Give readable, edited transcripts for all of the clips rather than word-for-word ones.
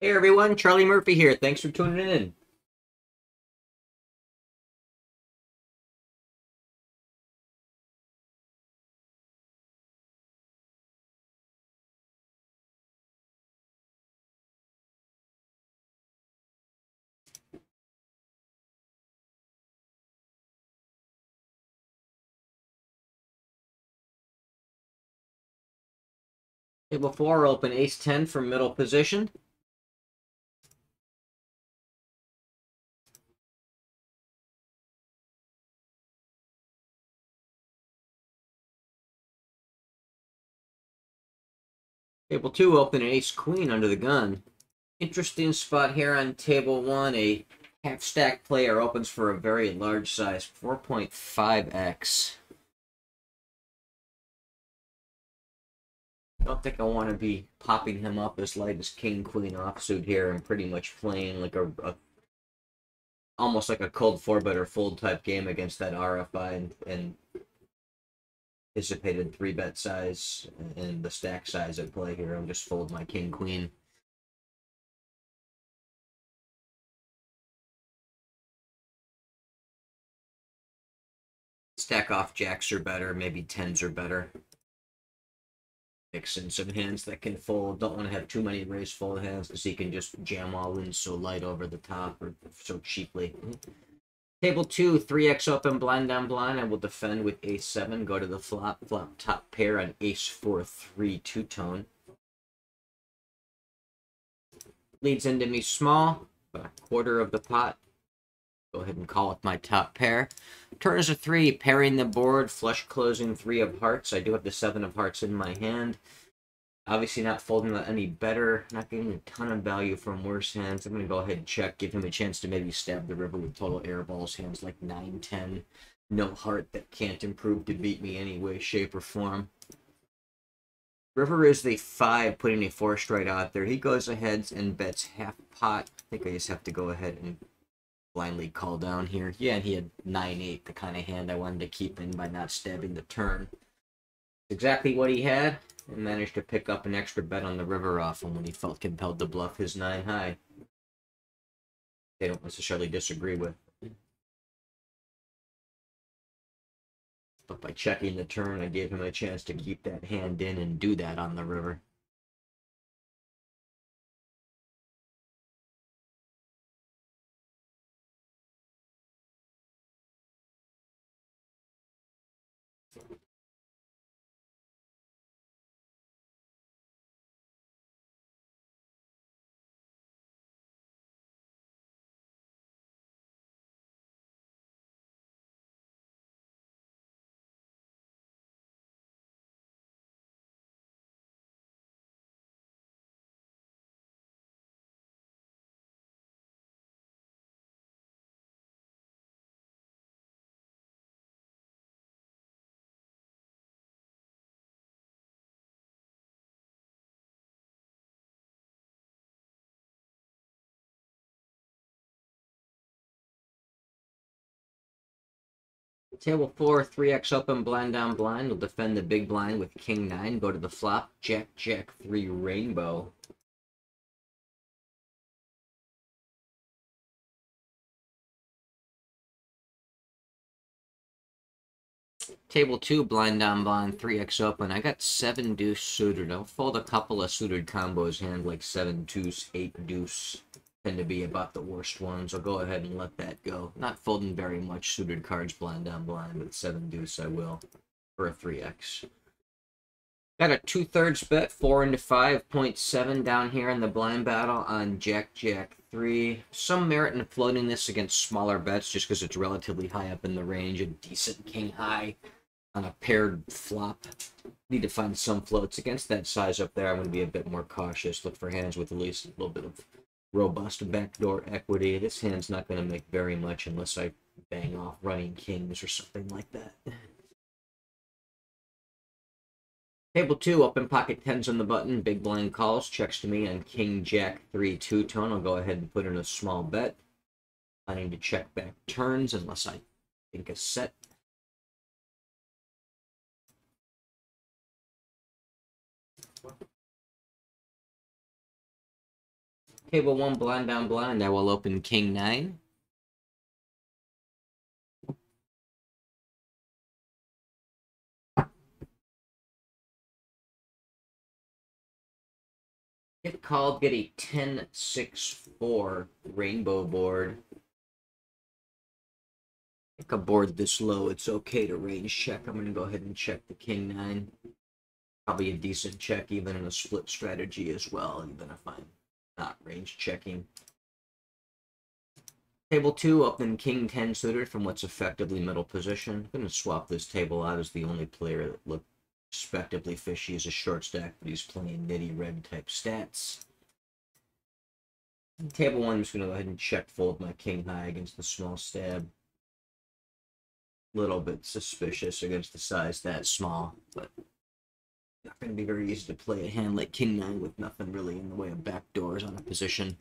Hey everyone, Charlie Murphy here. Thanks for tuning in. Table 4, open ace 10 from middle position. Table 2, open ace queen under the gun. Interesting spot here on table 1. A half stack player opens for a very large size, 4.5x. I don't think I want to be popping him up as light as king queen offsuit here and pretty much playing like almost like a cold four bet or fold type game against that RFI and anticipated 3-bet size and the stack size at play here. I'll just fold my king queen. Stack off jacks are better, maybe tens are better. Mix in some hands that can fold. Don't want to have too many raise fold hands because he can just jam all in so light over the top or so cheaply. Table 2, 3x open, blind down blind. I will defend with ace 7. Go to the flop top pair on ace 4, 3, two-tone. Leads into me small, about a quarter of the pot. Go ahead and call it my top pair. Turn is a 3, pairing the board, flush closing 3 of hearts. I do have the 7 of hearts in my hand. Obviously not folding that any better, not getting a ton of value from worse hands. I'm going to go ahead and check, give him a chance to maybe stab the river with total air balls, hands like 9, 10. No heart that can't improve to beat me any way, shape, or form. River is the 5, putting a 4 straight out there. He goes ahead and bets half pot. I think I just have to go ahead and blindly call down here. Yeah, and he had 9-8, the kind of hand I wanted to keep in by not stabbing the turn. Exactly what he had, and managed to pick up an extra bet on the river off him when he felt compelled to bluff his 9 high. They don't necessarily disagree with. But by checking the turn, I gave him a chance to keep that hand in and do that on the river. Table 4, 3x open, blind down blind. Will defend the big blind with king 9. Go to the flop, jack, jack 3 rainbow. Table 2, blind down blind, 3x open. I got 7 deuce suited. I'll fold a couple of suited combos, hand like 7 deuce, 8 deuce. Tend to be about the worst ones. I'll go ahead and let that go. Not folding very much suited cards blind down blind, but 7 deuce I will for a 3x. Got a 2/3 bet, 4 into 5.7 down here in the blind battle on Jack Jack 3. Some merit in floating this against smaller bets just because it's relatively high up in the range. A decent king high on a paired flop. Need to find some floats against that size up there. I'm going to be a bit more cautious. Look for hands with at least a little bit of robust backdoor equity. This hand's not going to make very much unless I bang off running kings or something like that. Table 2, open pocket 10s on the button. Big blind calls. Checks to me on king jack 3 two-tone. I'll go ahead and put in a small bet. Planning to check back turns unless I think a set. Table 1, blind down blind. I will open king 9. Get called, get a 10-6-4 rainbow board. A board this low, it's okay to range check. I'm going to go ahead and check the king 9. Probably a decent check, even in a split strategy as well, even if I'm not range checking. Table 2, open king 10 suited from what's effectively middle position. I'm going to swap this table out as the only player that looked respectively fishy as a short stack, but he's playing nitty red type stats. Table 1, I'm just going to go ahead and check fold my king high against the small stab. Little bit suspicious against the size that small, but not going to be very easy to play a hand like king 9 with nothing really in the way of back doors on a position.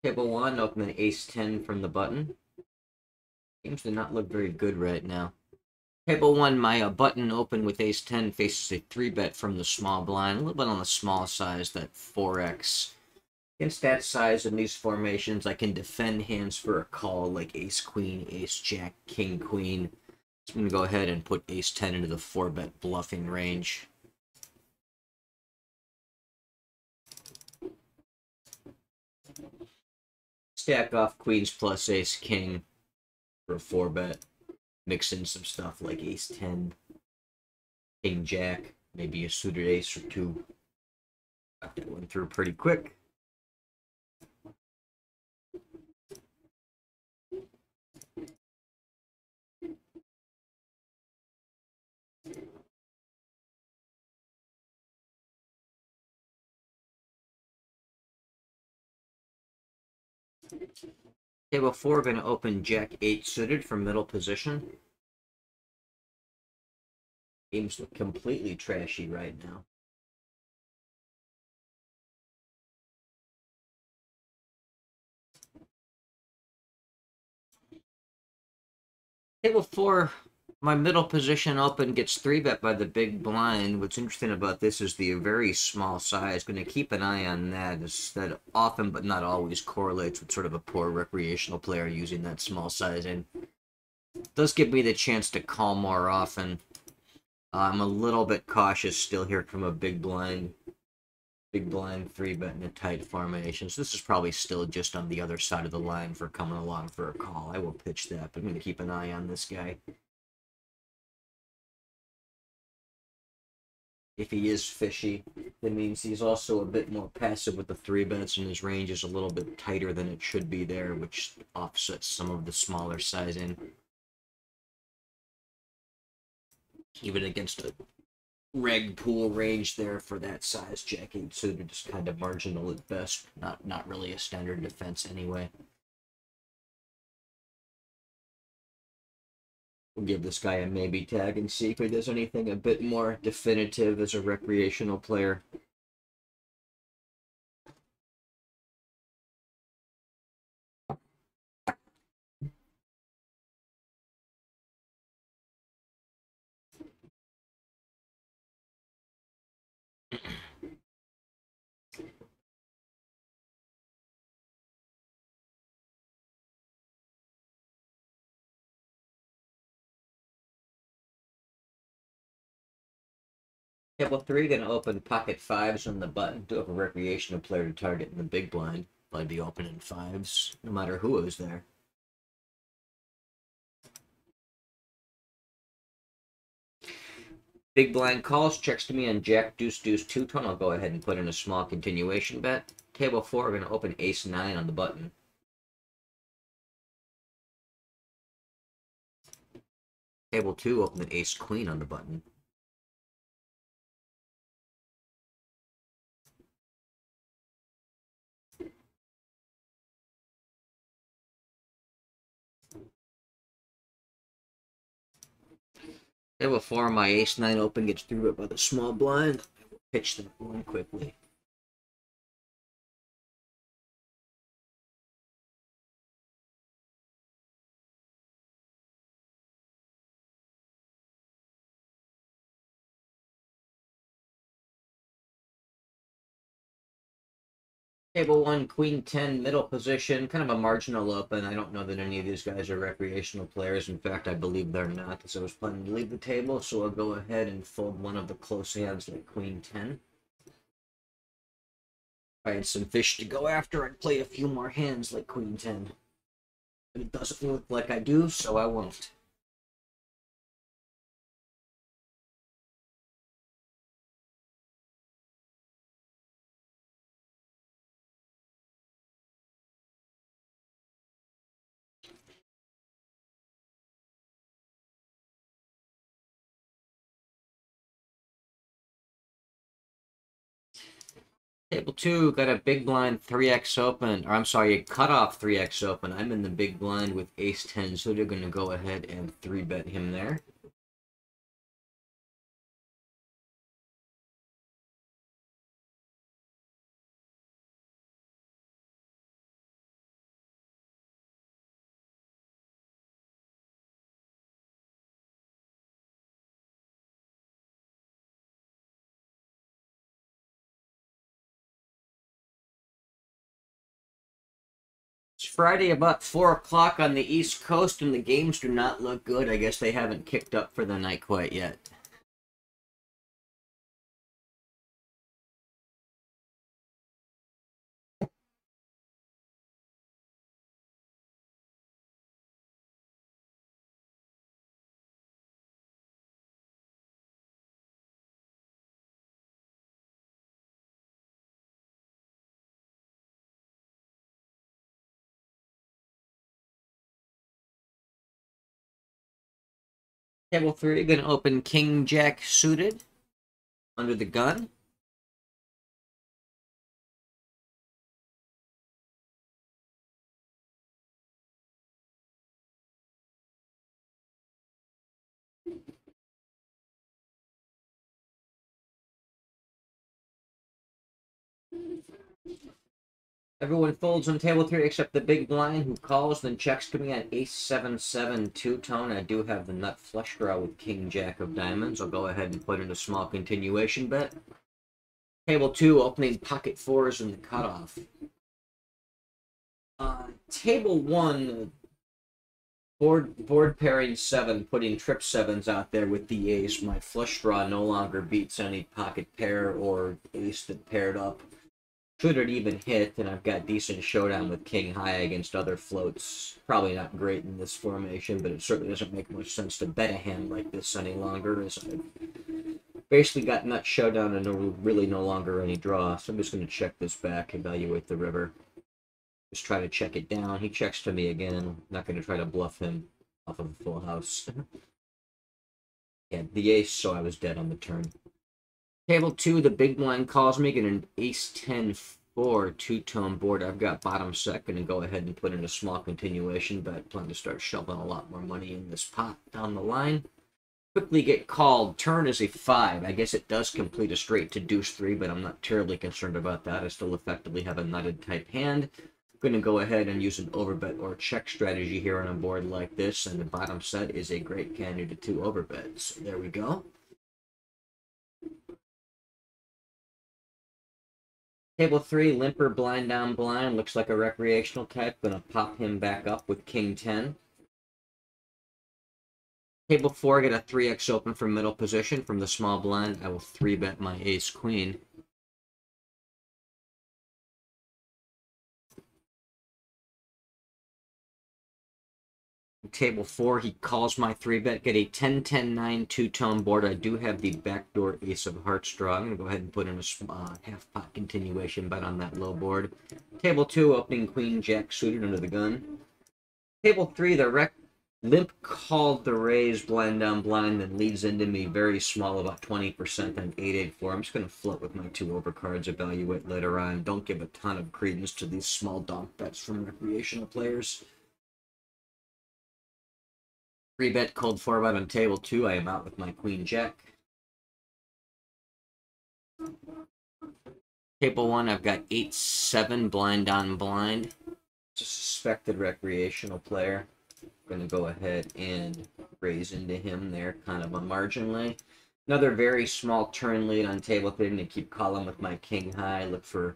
Table 1, open an ace 10 from the button. Seems to not look very good right now. Table 1, my button open with ace 10 faces a 3-bet from the small blind. A little bit on the small size, that 4x. Against that size in these formations, I can defend hands for a call like ace queen, ace jack, king queen. So I'm going to go ahead and put ace 10 into the 4-bet bluffing range. Stack off queens plus ace king for a 4-bet. Mix in some stuff like ace 10, king jack, maybe a suited ace or 2. Got that one through pretty quick. Table 4, going to open jack 8 suited from middle position. Games look completely trashy right now. Table 4, my middle position open gets 3-bet by the big blind. What's interesting about this is the very small size. Going to keep an eye on that, as that often but not always correlates with sort of a poor recreational player using that small size. And it does give me the chance to call more often. I'm a little bit cautious still here from a big blind 3-bet in a tight formation. So this is probably still just on the other side of the line for coming along for a call. I will pitch that, but I'm going to keep an eye on this guy. If he is fishy, that means he's also a bit more passive with the 3-bets, and his range is a little bit tighter than it should be there, which offsets some of the smaller sizing. Even against a reg pool range there for that size, jack 8 suited is kind of marginal at best. Not really a standard defense anyway. We'll give this guy a maybe tag and see if he does anything a bit more definitive as a recreational player. Table 3, going to open pocket 5s on the button to have a recreational player to target in the big blind. I'd be opening 5s, no matter who is there. Big blind calls, checks to me on jack, deuce, deuce, 2-tone. I'll go ahead and put in a small continuation bet. Table 4, going to open ace 9 on the button. Table 2, open an ace queen on the button. Table 4, my ace 9 open gets through it by the small blind. I will pitch that one quickly. Table 1, Queen 10, middle position, kind of a marginal open. I don't know that any of these guys are recreational players. In fact, I believe they're not, because I was planning to leave the table, so I'll go ahead and fold one of the close hands like Queen 10. If I had some fish to go after, I'd play a few more hands like Queen 10. But it doesn't look like I do, so I won't. Table 2, got a big blind 3x open, or I'm sorry, a cutoff 3x open. I'm in the big blind with ace 10, so they're going to go ahead and 3-bet him there. It's Friday about 4 o'clock on the East Coast, and the games do not look good. I guess they haven't kicked up for the night quite yet. Table 3, going to open King Jack suited under the gun. Everyone folds on table 3 except the big blind, who calls, then checks to me at ace 7-7 two-tone. I do have the nut flush draw with King Jack of diamonds. I'll go ahead and put in a small continuation bet. Table 2, opening pocket 4s in the cutoff. Table 1, board pairing 7, putting trip 7s out there with the ace. My flush draw no longer beats any pocket pair or ace that paired up. Should it even hit, and I've got decent showdown with king high against other floats. Probably not great in this formation, but it certainly doesn't make much sense to bet a hand like this any longer, as I've basically got nut showdown and really no longer any draw. So I'm just going to check this back, evaluate the river. Just try to check it down. He checks to me again. Not going to try to bluff him off of a full house. Yeah, the ace, so I was dead on the turn. Table 2, the big blind calls me, get an ace 10-4 two-tone board. I've got bottom set, going to go ahead and put in a small continuation, but I plan to start shoveling a lot more money in this pot down the line. Quickly get called. Turn is a 5. I guess it does complete a straight to deuce 3, but I'm not terribly concerned about that. I still effectively have a nutted type hand. I'm going to go ahead and use an overbet or check strategy here on a board like this, and the bottom set is a great candidate to overbet. So there we go. Table 3, limper blind down blind. Looks like a recreational type. Gonna pop him back up with King 10. Table 4, get a 3x open from middle position from the small blind. I will 3-bet my ace queen. Table 4, he calls my 3-bet. Get a 10-10-9 two-tone board. I do have the backdoor ace of hearts draw. I'm going to go ahead and put in a half-pot continuation bet on that low board. Table 2, opening Queen Jack suited under the gun. Table 3, the limp called the raise blind down blind, then leads into me very small, about 20% on 8-8-4. I'm just going to float with my 2 overcards, evaluate later on. Don't give a ton of credence to these small donk bets from recreational players. 3-bet cold 4-bet on table 2. I am out with my Queen Jack. Table 1, I've got 8-7 blind on blind. It's a suspected recreational player. I'm going to go ahead and raise into him there, kind of marginally. Another very small turn lead on table 3. I'm going to keep calling with my king high. Look for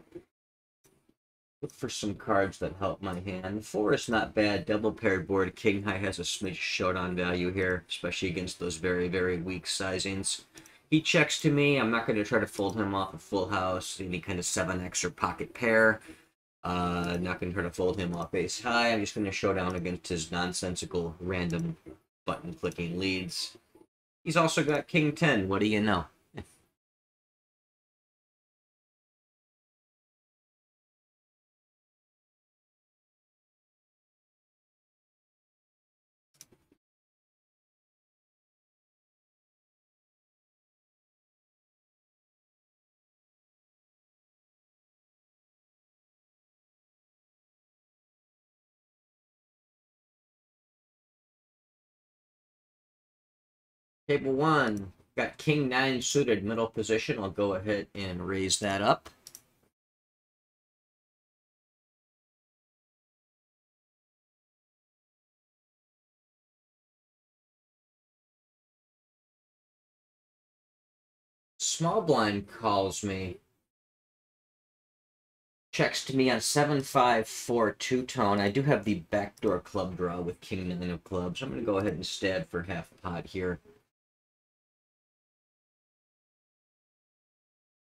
Look for some cards that help my hand. 4 is not bad. Double paired board. King high has a smidge showdown value here, especially against those very, very weak sizings. He checks to me. I'm not going to try to fold him off a full house, any kind of 7x or pocket pair. Not going to try to fold him off ace high. I'm just going to show down against his nonsensical random button clicking leads. He's also got king 10. What do you know? Table 1. Got king 9 suited middle position. I'll go ahead and raise that up. Small blind calls me. Checks to me on 7-5-4 two-tone. I do have the backdoor club draw with king 9 of clubs. I'm going to go ahead and stab for half pot here.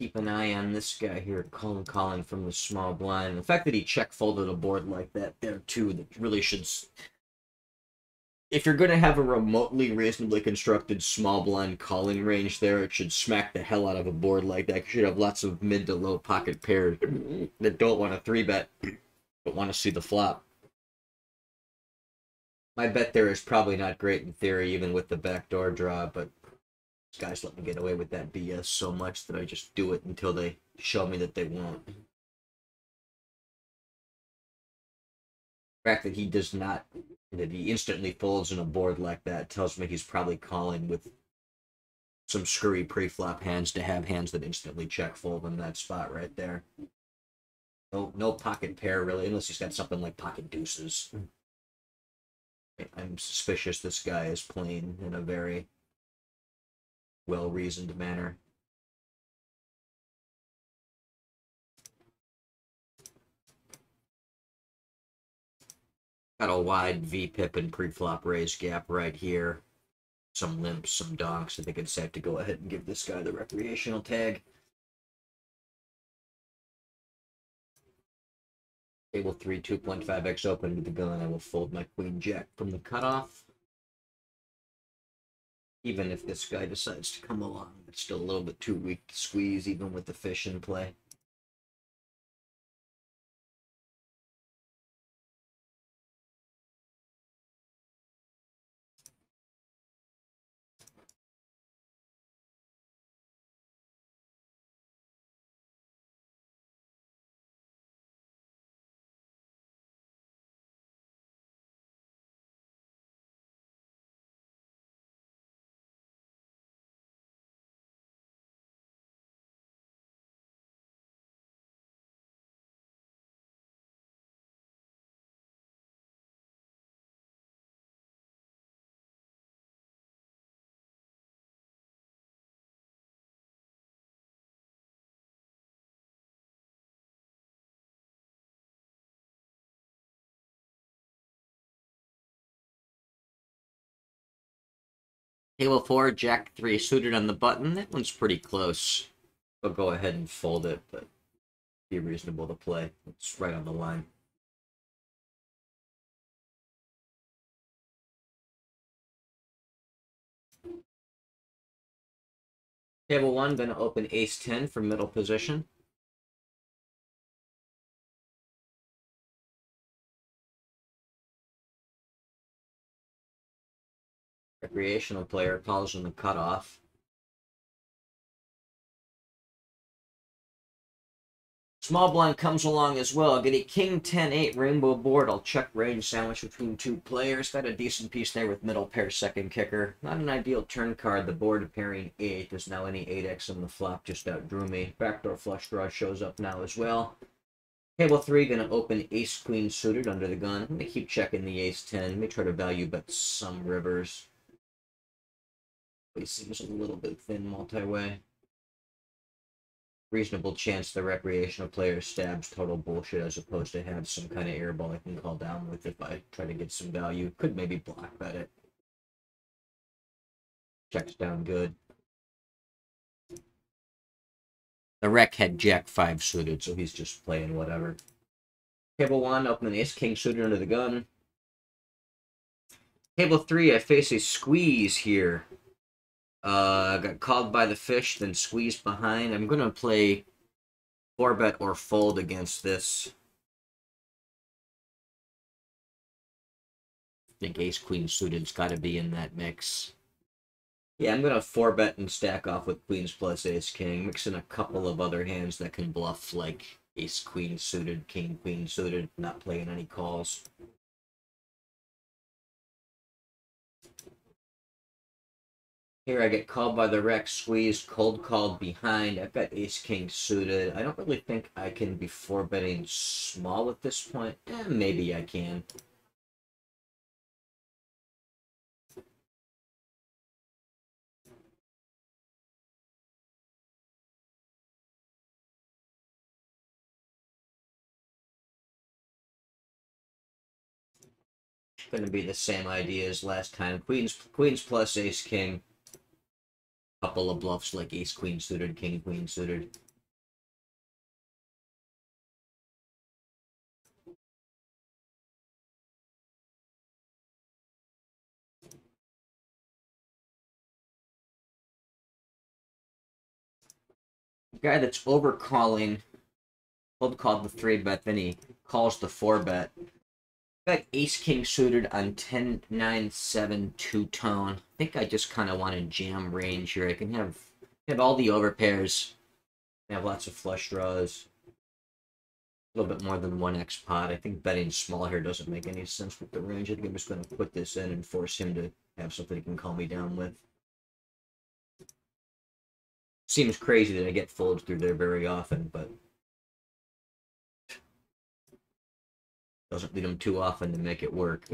Keep an eye on this guy here, calling from the small blind. The fact that he check folded a board like that there too, that really should. If you're going to have a remotely reasonably constructed small blind calling range there, it should smack the hell out of a board like that. You should have lots of mid to low pocket pairs that don't want to 3-bet, but want to see the flop. My bet there is probably not great in theory, even with the backdoor draw, but these guys let me get away with that BS so much that I just do it until they show me that they won't. The fact that he does not, that he instantly folds in a board like that tells me he's probably calling with some screwy pre-flop hands to have hands that instantly check fold in that spot right there. No pocket pair really, unless he's got something like pocket deuces. I'm suspicious this guy is playing in a very well-reasoned manner. Got a wide V-pip and pre-flop raise gap right here. Some limps, some donks. I think it's safe to go ahead and give this guy the recreational tag. Table 3, 2.5x open with the gun. I will fold my queen jack from the cutoff. Even if this guy decides to come along, it's still a little bit too weak to squeeze, even with the fish in play. Table 4, Jack 3 suited on the button. That one's pretty close. I'll go ahead and fold it, but be reasonable to play. It's right on the line. Table 1, going to open ace-10 for middle position. Recreational player calls on the cutoff. Small blind comes along as well. Get a king 10-8 rainbow board. I'll check range sandwich between two players. Got a decent piece there with middle pair second kicker. Not an ideal turn card. The board pairing 8. There's now any 8x on the flop. Just outdrew me. Backdoor flush draw shows up now as well. Table 3, going to open ace queen suited under the gun. I'm going to keep checking the ace 10. Let me try to value bet some rivers. He seems a little bit thin multi-way. reasonable chance the recreational player stabs total bullshit as opposed to have some kind of airball I can call down with if I try to get some value. Could maybe block bet it. Checks down good. The rec had Jack 5 suited, so he's just playing whatever. Table 1, open ace king suited under the gun. Table 3, I face a squeeze here. Got called by the fish, then squeezed behind. I'm going to play 4-bet or fold against this. I think ace-queen suited's got to be in that mix. Yeah, I'm going to 4-bet and stack off with queens plus ace-king. Mix in a couple of other hands that can bluff, like ace-queen suited, king-queen suited, not playing any calls. Here I get called by the rec, squeezed, cold called behind. I've got ace-king suited. I don't really think I can be 4-betting small at this point. Maybe I can. Going to be the same idea as last time. Queens plus ace-king. Couple of bluffs like ace-queen suited, king-queen suited. Guy that's overcalling, cold called the 3-bet, then he calls the 4-bet. Got ace-king suited on 10-9-7 two-tone. I think I just kind of want to jam range here. I can have all the overpairs. I have lots of flush draws. A little bit more than 1x pot. I think betting small here doesn't make any sense with the range. I think I'm just going to put this in and force him to have something he can calm me down with. Seems crazy that I get folds through there very often, but doesn't lead him too often to make it work.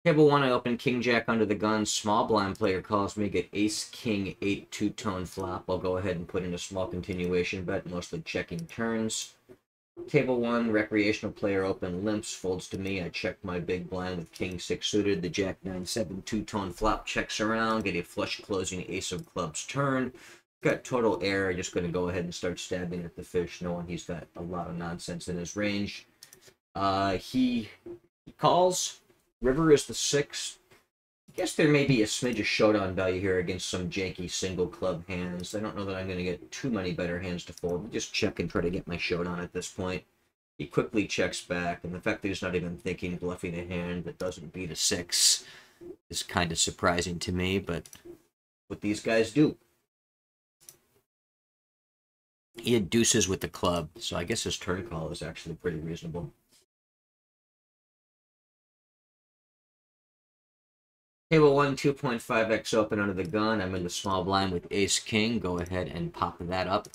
Table 1, I open king jack under the gun. Small blind player calls me. Get ace king 8 two-tone flop. I'll go ahead and put in a small continuation bet, mostly checking turns. Table 1, recreational player open limps, folds to me. I check my big blind with king 6 suited. The jack 9-7 two-tone flop checks around. Get a flush closing ace of clubs turn. Got total air. Just going to go ahead and start stabbing at the fish, knowing he's got a lot of nonsense in his range. He calls. River is the 6. I guess there may be a smidge of showdown value here against some janky single club hands. I don't know that I'm going to get too many better hands to fold. Just check and try to get my showdown at this point. He quickly checks back, and the fact that he's not even thinking bluffing a hand that doesn't beat a 6 is kind of surprising to me, but what these guys do. He had deuces with the club, so I guess his turn call is actually pretty reasonable. Table 1, 2.5x open under the gun. I'm in the small blind with ace-king. Go ahead and pop that up.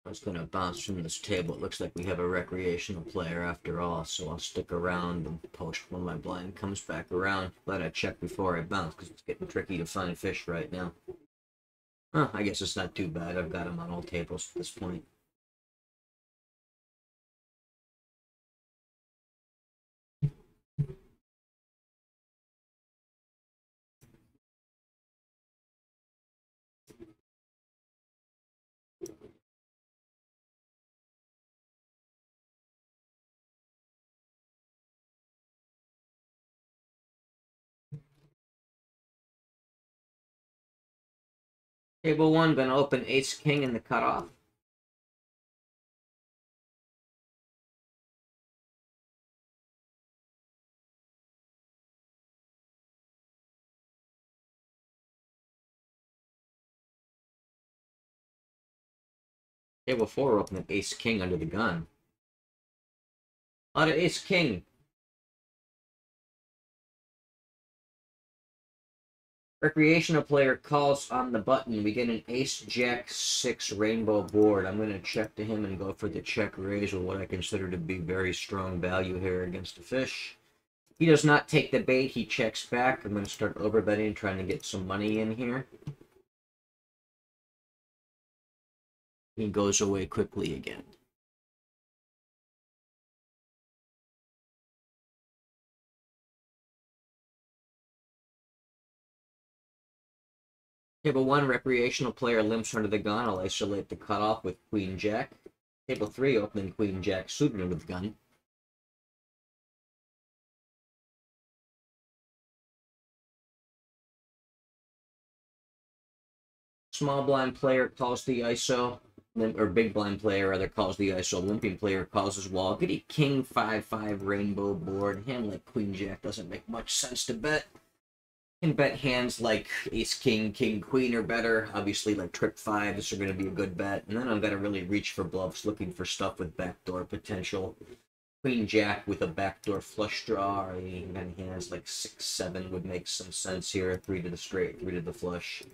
I was going to bounce from this table. It looks like we have a recreational player after all, so I'll stick around and post when my blind comes back around. Glad I checked before I bounce, because it's getting tricky to find fish right now. Huh, I guess it's not too bad. I've got him on all tables at this point. Table 1, gonna open ace king in the cutoff. Table 4, open ace king under the gun. A lot of ace king. Recreational player calls on the button. We get an ace jack 6 rainbow board. I'm going to check to him and go for the check raise with what I consider to be very strong value here against a fish. He does not take the bait. He checks back. I'm going to start overbetting, trying to get some money in here. He goes away quickly again. Table 1, recreational player limps under the gun. I'll isolate the cutoff with queen jack. Table 3, opening queen jack suited under the gun. Small blind player calls the ISO, or big blind player rather calls the ISO. Limping player calls his wall. Goody king 5-5 rainbow board. Hand like queen jack doesn't make much sense to bet. Can bet hands like ace king, king queen or better. Obviously, like trip 5s are going to be a good bet. And then I'm going to really reach for bluffs, looking for stuff with backdoor potential. Queen jack with a backdoor flush draw, or even hands like 6-7 would make some sense here. 3 to the straight, 3 to the flush.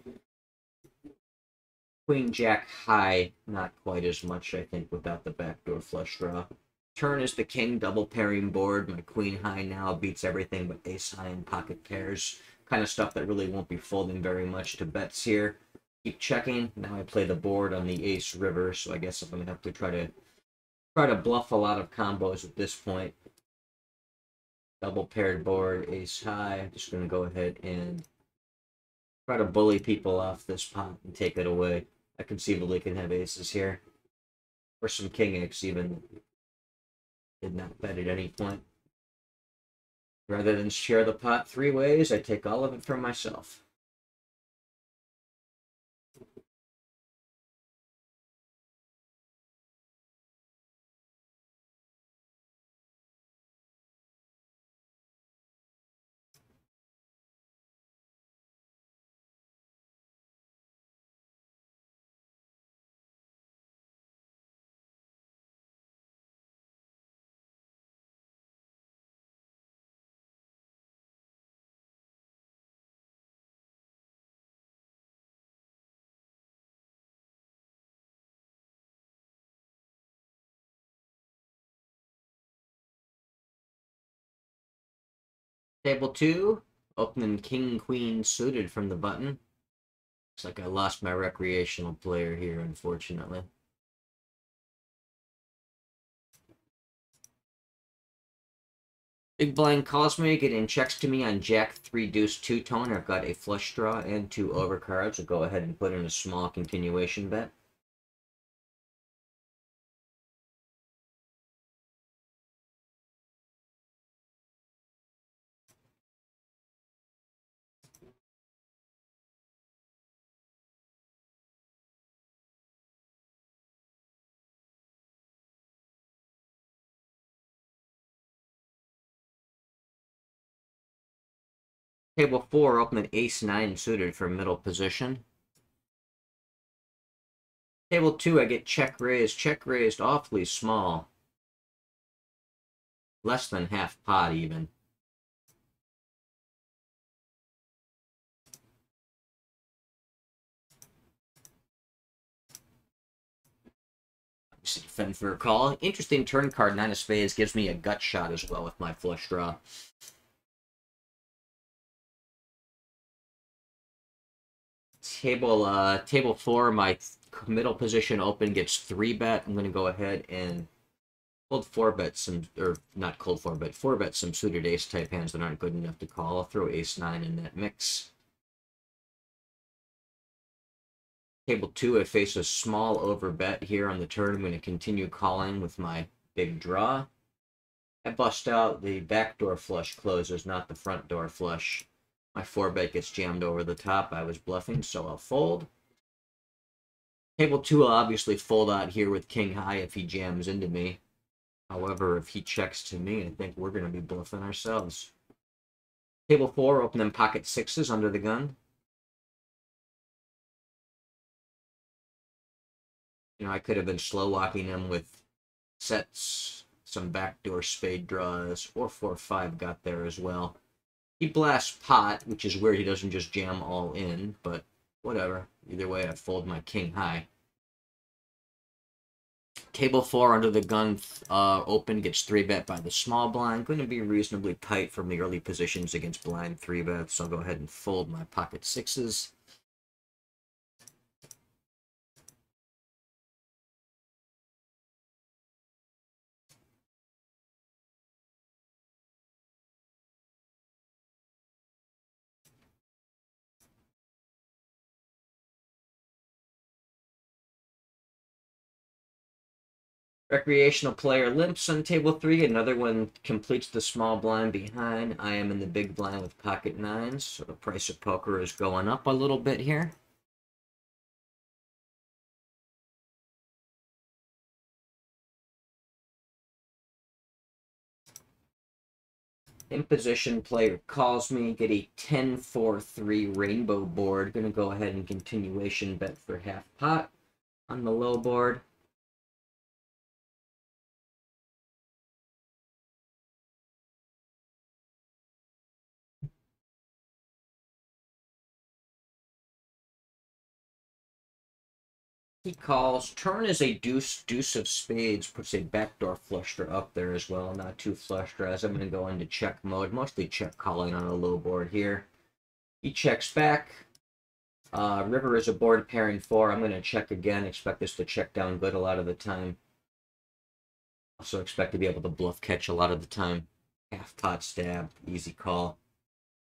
Queen jack high, not quite as much, I think, without the backdoor flush draw. Turn is the king, double pairing board. My queen high now beats everything but ace high and pocket pairs. Kind of stuff that really won't be folding very much to bets here. Keep checking. Now I play the board on the ace river, so I guess I'm going to have to try to bluff a lot of combos at this point. Double paired board, ace high. I'm just going to go ahead and try to bully people off this pot and take it away. I conceivably can have aces here. Or some king X even. Did not bet at any point. Rather than share the pot 3 ways, I take all of it for myself. Table 2, opening king queen suited from the button. Looks like I lost my recreational player here, unfortunately. Big blind calls me, getting checks to me on jack 3 deuce 2-tone. I've got a flush draw and 2 overcards. So go ahead and put in a small continuation bet. Table 4, open ace 9 suited for middle position. Table 2, I get check raised awfully small. Less than half pot even. Defend for a call. Interesting turn card, 9 of spades, gives me a gut shot as well with my flush draw. Table 4, my middle position open gets 3-bet. I'm going to go ahead and cold 4-bet some, or not cold 4-bet, 4-bet some suited ace-type hands that aren't good enough to call. I'll throw ace-9 in that mix. Table 2, I face a small overbet here on the turn. I'm going to continue calling with my big draw. I bust out the backdoor flush closes, not the front door flush. My 4-bet gets jammed over the top. I was bluffing, so I'll fold. Table 2 will obviously fold out here with king high if he jams into me. However, if he checks to me, I think we're going to be bluffing ourselves. Table 4, open them pocket sixes under the gun. You know, I could have been slow walking him with sets, some backdoor spade draws, or 4-5 got there as well. He blasts pot, which is weird. He doesn't just jam all in, but whatever. Either way, I fold my king high. Table 4 under the gun open gets 3-bet by the small blind. Going to be reasonably tight from the early positions against blind 3-bets, so I'll go ahead and fold my pocket sixes. Recreational player limps on table 3. Another one completes the small blind behind. I am in the big blind with pocket nines, so the price of poker is going up a little bit here. In position player calls me, get a 10-4-3 rainbow board. Gonna go ahead and continuation bet for half pot on the low board. He calls. Turn is a deuce, deuce of spades. Puts a backdoor flush draw up there as well. Not too flush draws. I'm going to go into check mode. Mostly check calling on a low board here. He checks back. River is a board pairing 4. I'm going to check again. Expect this to check down good a lot of the time. Also expect to be able to bluff catch a lot of the time. Half pot stab. Easy call.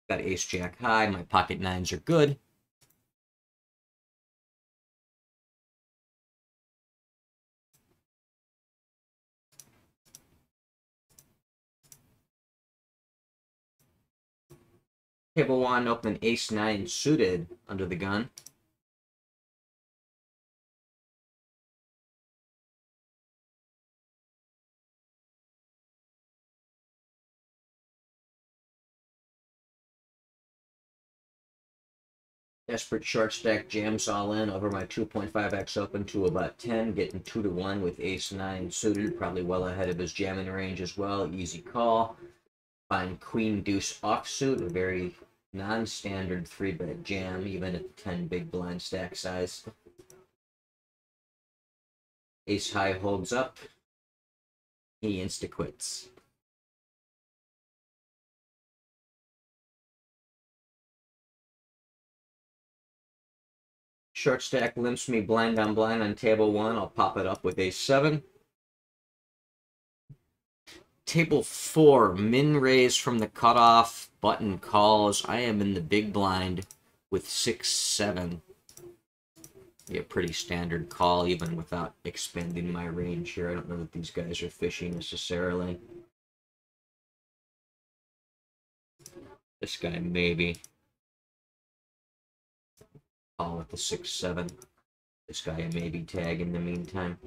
Got ace jack high. My pocket nines are good. Table 1, open ace 9 suited under the gun. Desperate short stack jams all in over my 2.5x open to about 10, getting 2-1 with ace 9 suited, probably well ahead of his jamming range as well. Easy call. Find queen deuce offsuit, a very non-standard 3-bet jam, even at the 10 big blind stack size. Ace high holds up. He insta-quits. Short stack limps me blind on table 1. I'll pop it up with ace 7. Table 4, min raise from the cutoff, button calls. I am in the big blind with 6-7. Be a pretty standard call, even without expanding my range here. I don't know that these guys are fishing necessarily. This guy maybe. Call with the 6-7. This guy a maybe tag in the meantime.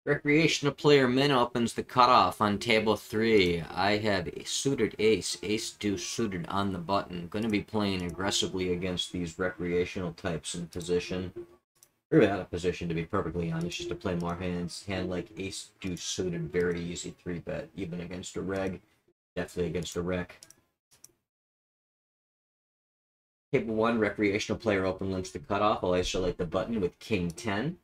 Recreational player min opens the cutoff on table 3. I have a suited ace, ace deuce suited on the button. Going to be playing aggressively against these recreational types in position. Really out of position, to be perfectly honest, just to play more hands. Hand like ace deuce suited, very easy 3-bet, even against a reg. Definitely against a rec. Table 1, recreational player open limps the cutoff. I'll isolate the button with king 10.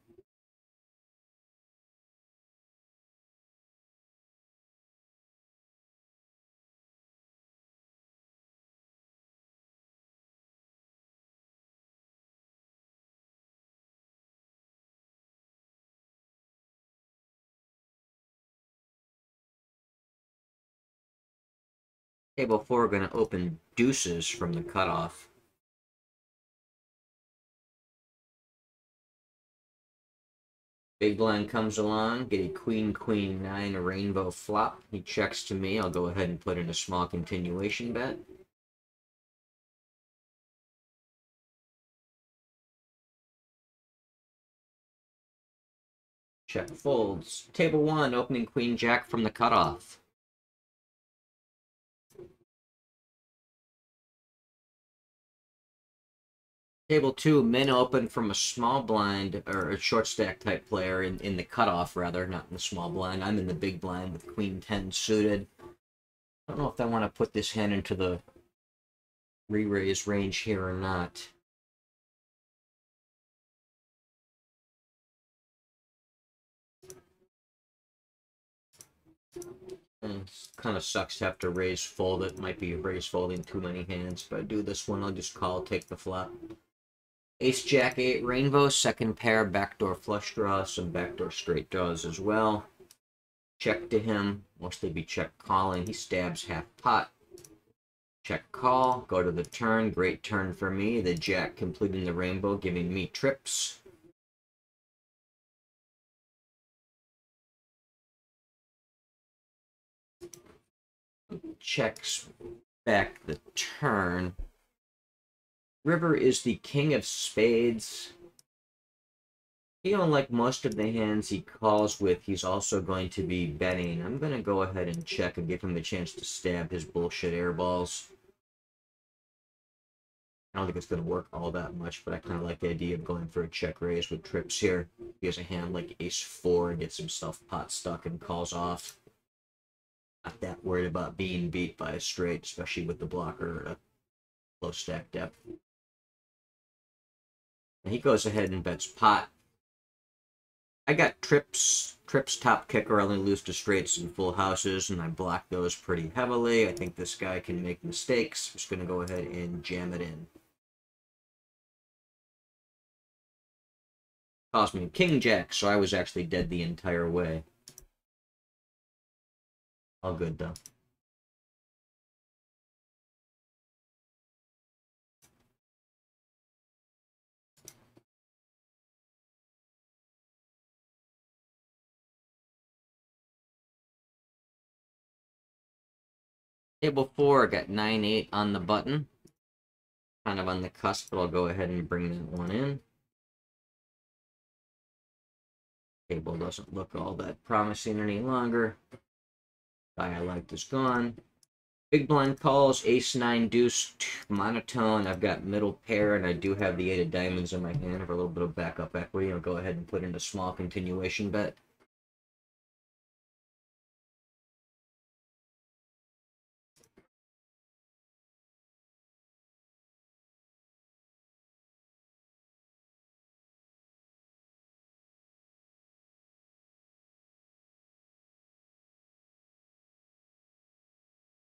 Table 4, going to open deuces from the cutoff. Big blind comes along, get a queen, queen, 9, a rainbow flop. He checks to me. I'll go ahead and put in a small continuation bet. Check folds. Table 1, opening queen, jack from the cutoff. Table 2, min open from a small blind, or a short stack type player in the cutoff, rather, not in the small blind. I'm in the big blind with queen 10 suited. I don't know if I want to put this hand into the re-raise range here or not. It kind of sucks to have to raise fold. It might be raise folding too many hands, but I do this one. I'll just call, take the flop. Ace, Jack, 8, rainbow, second pair, backdoor flush draws, some backdoor straight draws as well. Check to him, mostly be check calling. He stabs half pot. Check call, go to the turn, great turn for me. The jack completing the rainbow, giving me trips. Checks back the turn. River is the king of spades. Unlike most of the hands he calls with, he's also going to be betting. I'm going to go ahead and check and give him the chance to stab his bullshit airballs. I don't think it's going to work all that much, but I kind of like the idea of going for a check raise with trips here. He has a hand like ace 4 and gets himself pot stuck and calls off. Not that worried about being beat by a straight, especially with the blocker at a low stack depth. And he goes ahead and bets pot. I got trips top kicker. I only lose to straights and full houses, and I block those pretty heavily. I think this guy can make mistakes. I'm just going to go ahead and jam it in. Cost me king jack, so I was actually dead the entire way. All good, though. Table 4, got 9-8 on the button. Kind of on the cusp, but I'll go ahead and bring that one in. Table doesn't look all that promising any longer. Guy I liked is gone. Big blind calls, ace 9 deuce, monotone. I've got middle pair, and I do have the 8 of diamonds in my hand for a little bit of backup equity. I'll go ahead and put in a small continuation bet.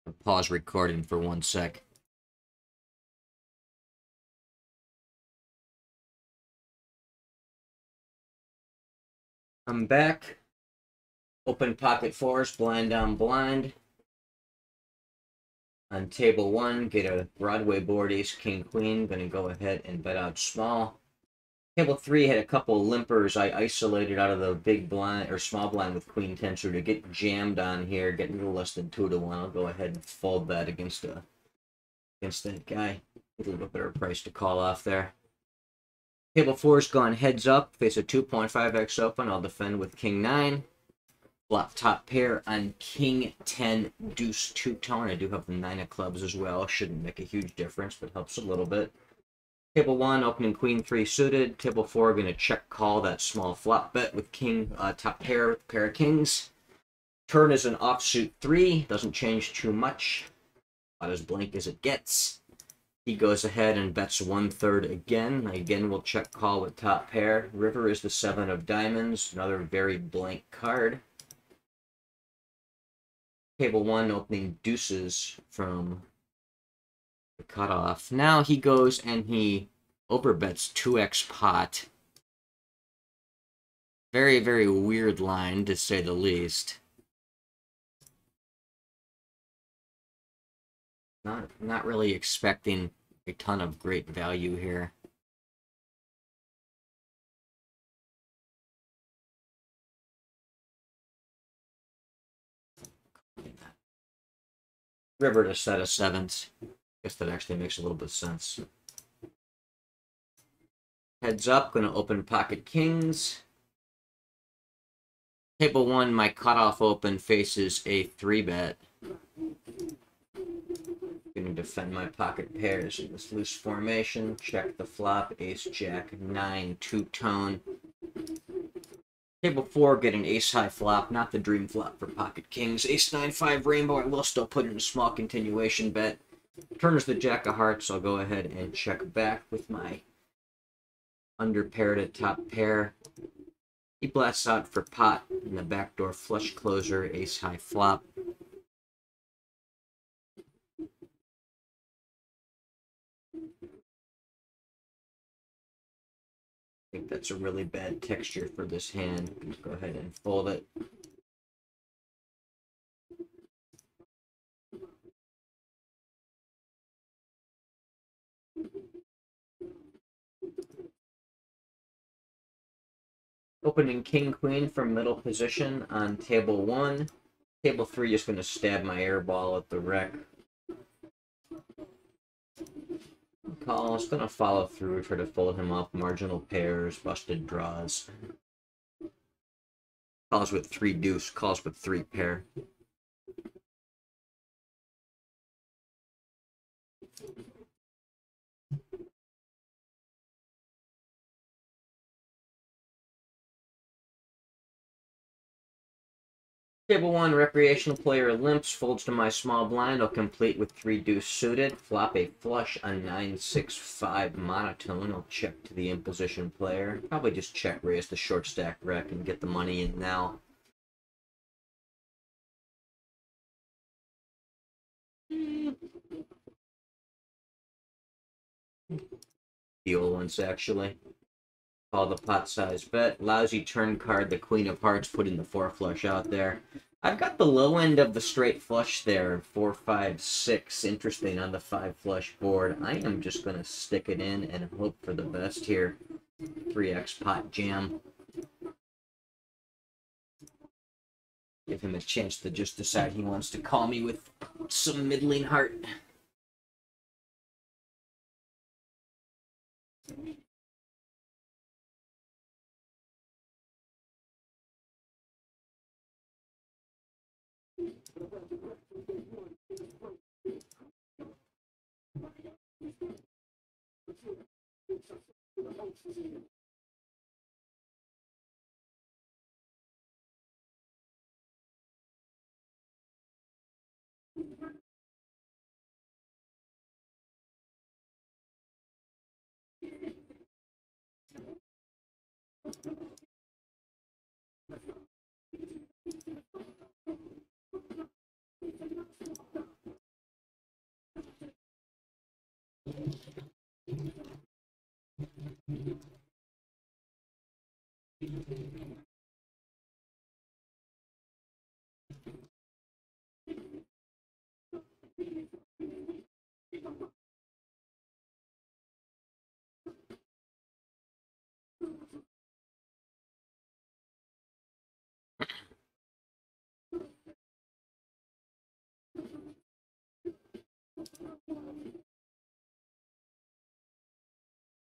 I'll pause recording for 1 sec. I'm back. Open pocket fours, blind on blind. On table 1, get a Broadway board, ace, king, queen. Gonna go ahead and bet out small. Table 3 had a couple limpers I isolated out of the big blind or small blind with queen 10, so to get jammed on here, getting a little less than 2 to 1. I'll go ahead and fold that against that guy. Get a little better price to call off there. Table 4's gone heads up, face a 2.5x open. I'll defend with king 9. Flop top pair on king 10 deuce 2-tone. I do have the 9 of clubs as well. Shouldn't make a huge difference, but helps a little bit. Table 1, opening queen 3 suited. Table 4, going to check call that small flop bet with king top pair of kings. Turn is an offsuit 3. Doesn't change too much. About as blank as it gets. He goes ahead and bets 1/3 again. Again, we'll check call with top pair. River is the 7 of diamonds. Another very blank card. Table 1, opening deuces from the cutoff. Now he goes and he overbets 2x pot. Very, very weird line, to say the least. Not really expecting a ton of great value here. River to set of sevens. Guess that actually makes a little bit of sense. Heads up, gonna open pocket kings. Table 1, my cutoff open faces a 3-bet. Gonna defend my pocket pairs in this loose formation. Check the flop, ace, jack, 9, two-tone. Table 4, get an ace-high flop, not the dream flop for pocket kings. Ace, 9, 5, rainbow, I will still put in a small continuation bet. Turn is the jack of hearts, I'll go ahead and check back with my underpaired at top pair. He blasts out for pot in the backdoor flush closer, ace-high flop. I think that's a really bad texture for this hand. Let's go ahead and fold it. Opening king queen from middle position on table 1. Table 3 is going to stab my air ball at the wreck. Call is going to follow through, try to fold him up. Marginal pairs, busted draws. Calls with 3 deuce, calls with 3 pair. Table 1, recreational player limps, folds to my small blind. I'll complete with 3 deuce suited. Flop a flush on 9-6-5 monotone. I'll check to the imposition player. Probably just check raise the short stack wreck and get the money in now. The old ones, actually. Call the pot size bet. Lousy turn card, the queen of hearts, putting the 4 flush out there. I've got the low end of the straight flush there, 4, 5, 6. Interesting on the 5 flush board. I am just going to stick it in and hope for the best here. 3x pot jam. Give him a chance to just decide he wants to call me with some middling heart.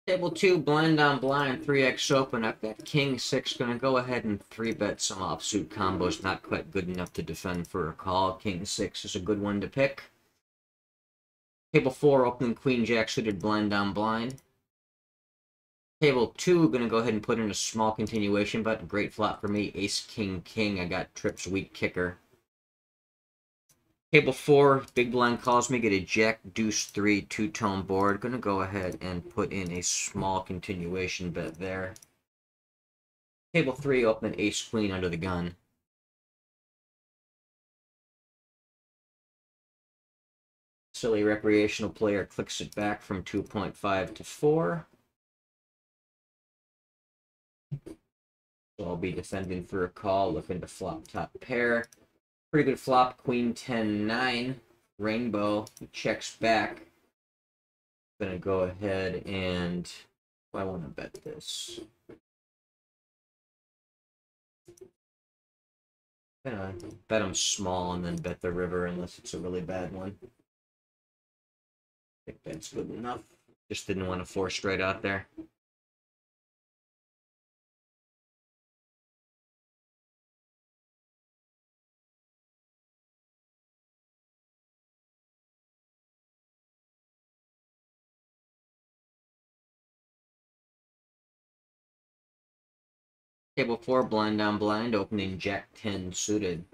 Table 2, blind on blind, 3x open. I've got king 6, gonna go ahead and 3-bet some offsuit combos. Not quite good enough to defend for a call. King 6 is a good one to pick. Table 4, opening queen jack suited, blind on blind. Table 2, gonna go ahead and put in a small continuation, but great flop for me. Ace, king, king. I got trips, weak kicker. Table 4, big blind calls me, get a jack, deuce 3, two-tone board. Gonna go ahead and put in a small continuation bet there. Table 3, open ace, queen under the gun. Silly recreational player clicks it back from 2.5 to 4. So I'll be defending for a call, looking to flop top pair. Pretty good flop, queen 10-9. rainbow. He checks back. I'm gonna go ahead and I want to bet this. I'm gonna bet him small and then bet the river unless it's a really bad one. I think that's good enough. Just didn't want to force straight out there. Table 4, blind on blind, opening Jack 10 suited.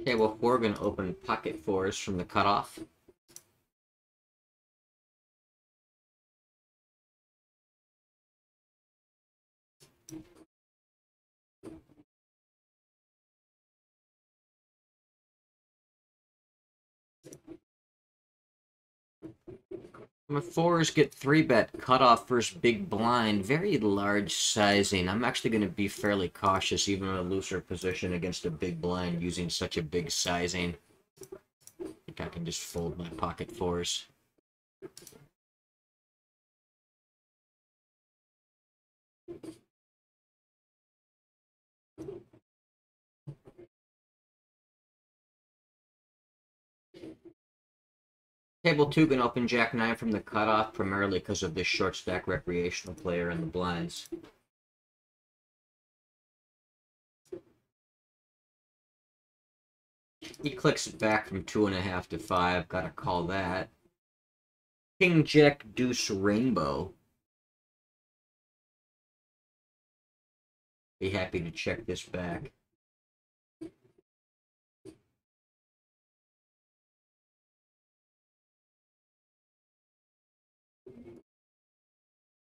Table 4, gonna open pocket 4s from the cutoff. My 4s get 3-bet cutoff versus big blind. Very large sizing. I'm actually going to be fairly cautious, even in a looser position against a big blind, using such a big sizing. I think I can just fold my pocket 4s. Table 2 can open Jack 9 from the cutoff, primarily because of this short stack recreational player in the blinds. He clicks it back from 2.5 to 5. Gotta call that. King Jack Deuce Rainbow. Be happy to check this back.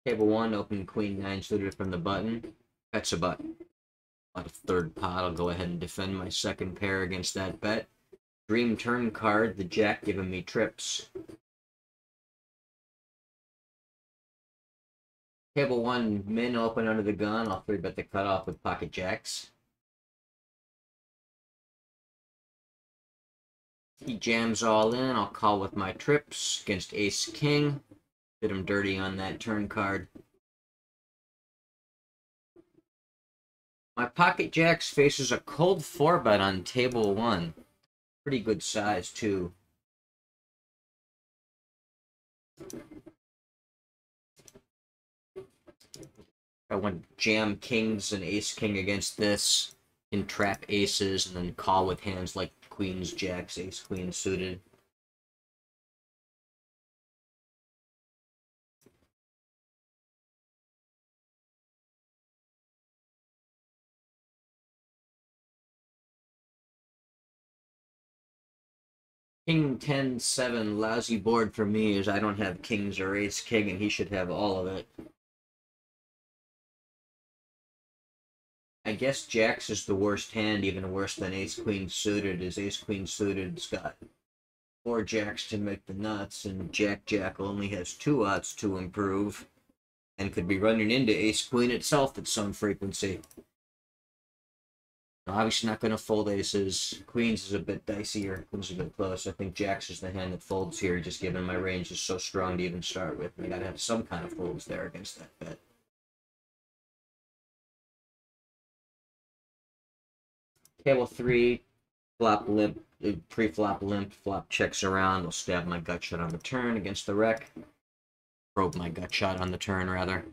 Table 1, open Queen 9 suited from the button. That's a button. On a third pot, I'll go ahead and defend my second pair against that bet. Dream turn card, the Jack giving me trips. Table 1, min open under the gun. I'll 3-bet the cutoff with pocket jacks. He jams all in. I'll call with my trips against ace king. Did him dirty on that turn card. My pocket jacks faces a cold 4-bet on table 1. Pretty good size, too. I went jam kings and ace king against this, entrap aces, and then call with hands like queens, jacks, ace, queen suited. King 10 7, lousy board for me as I don't have kings or ace king, and he should have all of it. I guess jacks is the worst hand, even worse than ace queen suited, as ace queen suited's got 4 jacks to make the nuts, and jack only has 2 outs to improve, and could be running into ace queen itself at some frequency. Obviously not going to fold aces. Queens is a bit dicier. Queens is a bit close. I think jacks is the hand that folds here, just given my range is so strong to even start with. I got to have some kind of folds there against that bet. Table 3, flop limp, pre-flop limp, flop checks around. I'll stab my gut shot on the turn against the wreck. Probe my gut shot on the turn, rather.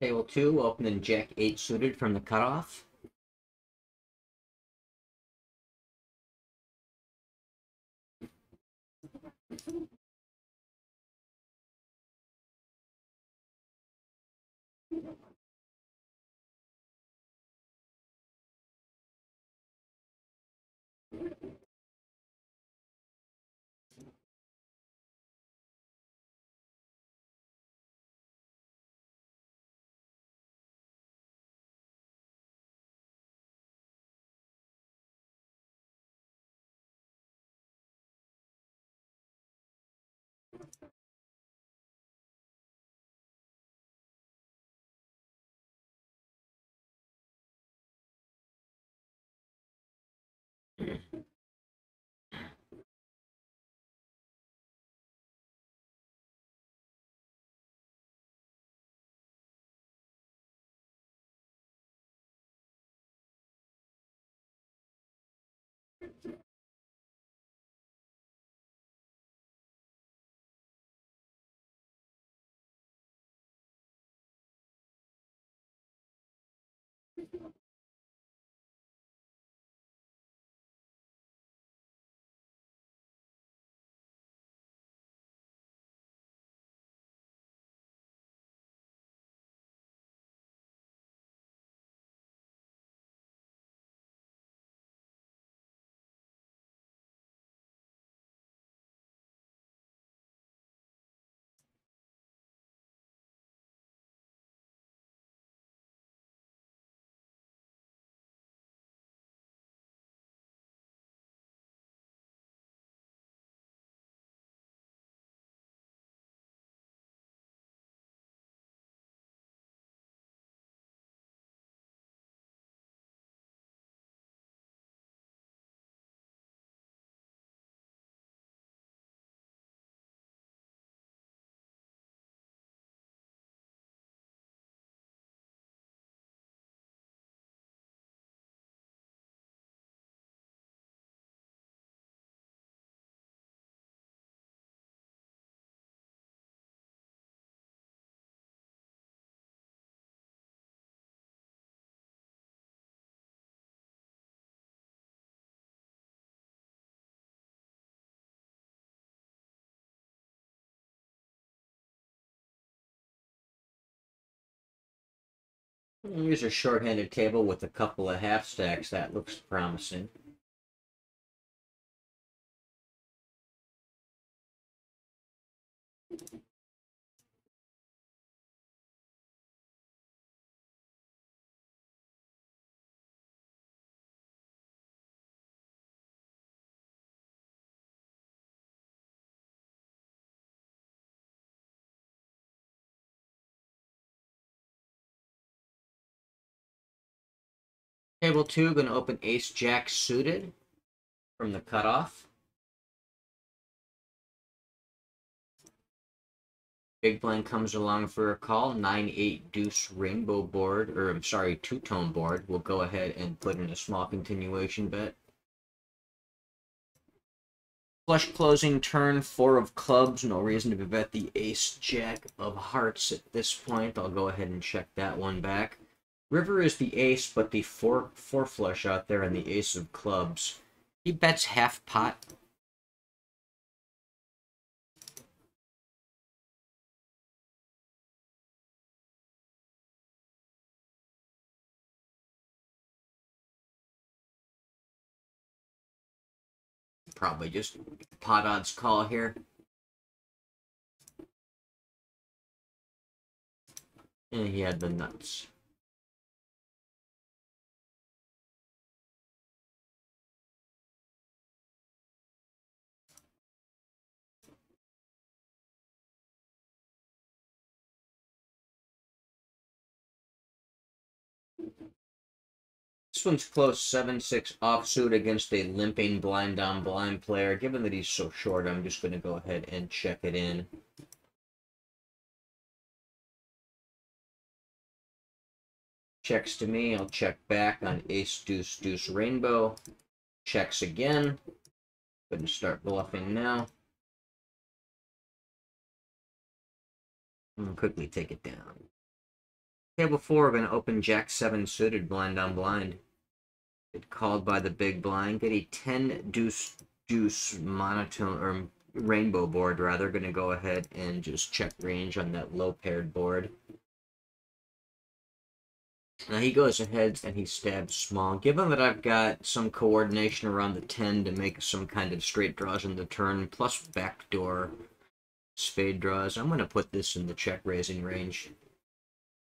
Table 2, opening Jack 8 suited from the cutoff. Here's a short-handed table with a couple of half stacks. That looks promising. Table 2, going to open Ace Jack suited from the cutoff. Big blind comes along for a call. 9-8 deuce rainbow board, or I'm sorry, two-tone board. We'll go ahead and put in a small continuation bet. Flush closing turn, 4 of clubs. No reason to bet the Ace Jack of hearts at this point. I'll go ahead and check that one back. River is the ace, but the four flush out there and the ace of clubs. He bets half pot. probably just pot odds call here. And he had the nuts. This one's close, 7-6 offsuit against a limping blind on blind player. Given that he's so short, I'm just going to go ahead and check it in. Checks to me, I'll check back on ace, deuce, deuce, rainbow. Checks again. Gonna start bluffing now. And quickly take it down. Table 4, we're going to open Jack 7 suited blind on blind. Get called by the big blind. Get a 10 deuce deuce monotone or rainbow board rather. Going to go ahead and just check range on that low paired board. Now he goes ahead and he stabs small. Given that I've got some coordination around the 10 to make some kind of straight draws in the turn, plus backdoor spade draws, I'm going to put this in the check raising range.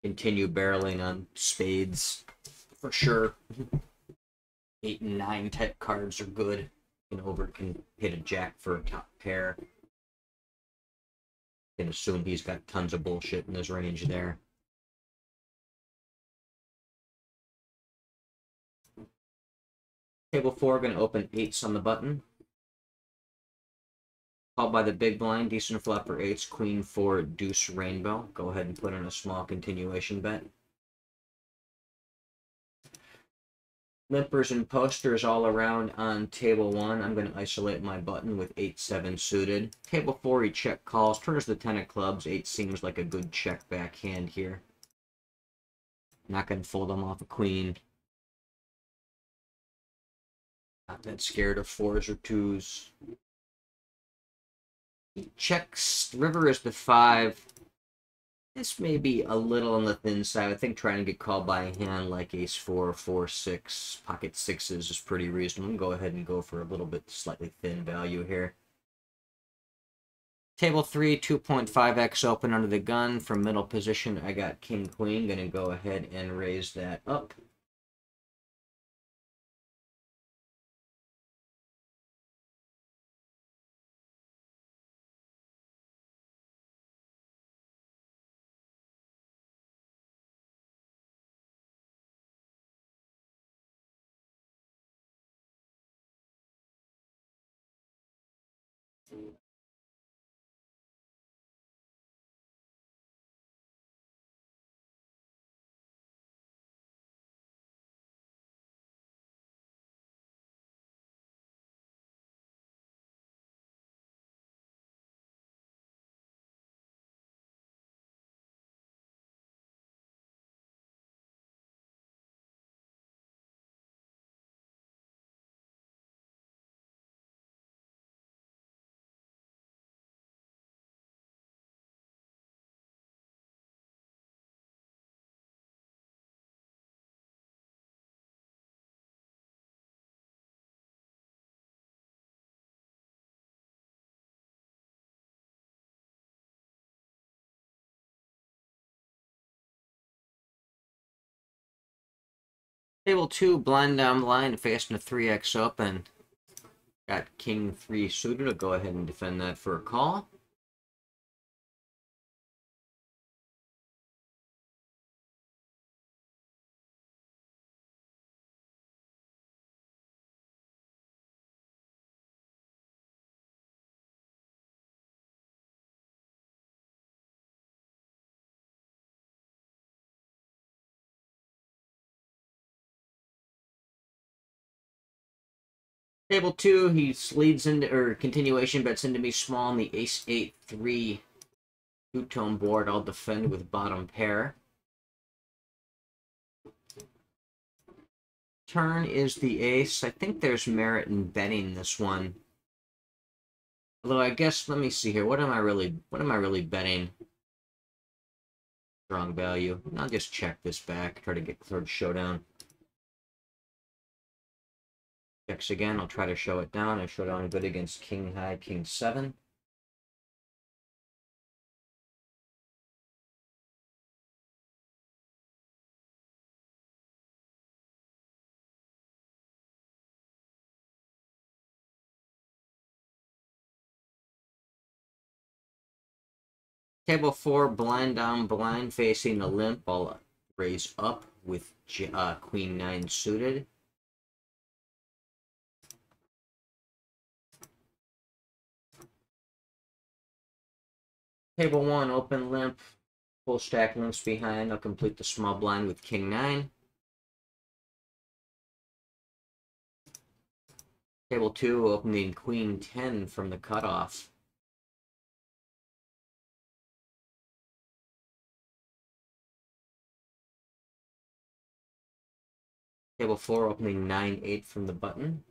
Continue barreling on spades for sure. 8 and 9 type cards are good. Can hit a jack for a top pair. Can assume he's got tons of bullshit in his range there. Table 4, going to open 8s on the button. Called by the big blind, decent flop for 8s, queen 4, deuce, rainbow. Go ahead and put in a small continuation bet. Limpers and posters all around on table 1. I'm going to isolate my button with 8-7 suited. Table 4, he check calls, turns the 10 of clubs. 8 seems like a good check back hand here. Not going to fold him off a queen. Not that scared of 4s or 2s. He checks, river is the 5. This may be a little on the thin side. I think trying to get called by a hand like ace 4, 4, 6, pocket 6s is pretty reasonable. I'm going to go ahead and go for a little bit slightly thin value here. Table 3, 2.5x open under the gun. From middle position, I got king, queen. Going to go ahead and raise that up. Table 2, blind down blind, facing a 3x open. Got king 3 suited. I'll go ahead and defend that for a call. Table 2, he leads into, or continuation bets into me small on the ace 8, 3 two-tone board. I'll defend with bottom pair. Turn is the ace. I think there's merit in betting this one. Although I guess, let me see here. What am I really betting? Strong value. I'll just check this back. Try to get third showdown. Checks again. I'll try to show it down. I showed down good against king high, king 7. Table 4, blind down, blind facing the limp. I'll raise up with queen 9 suited. Table 1, open limp, full stack limps behind. I'll complete the small blind with king 9. Table 2, opening queen 10 from the cutoff. Table 4, opening 9-8 from the button.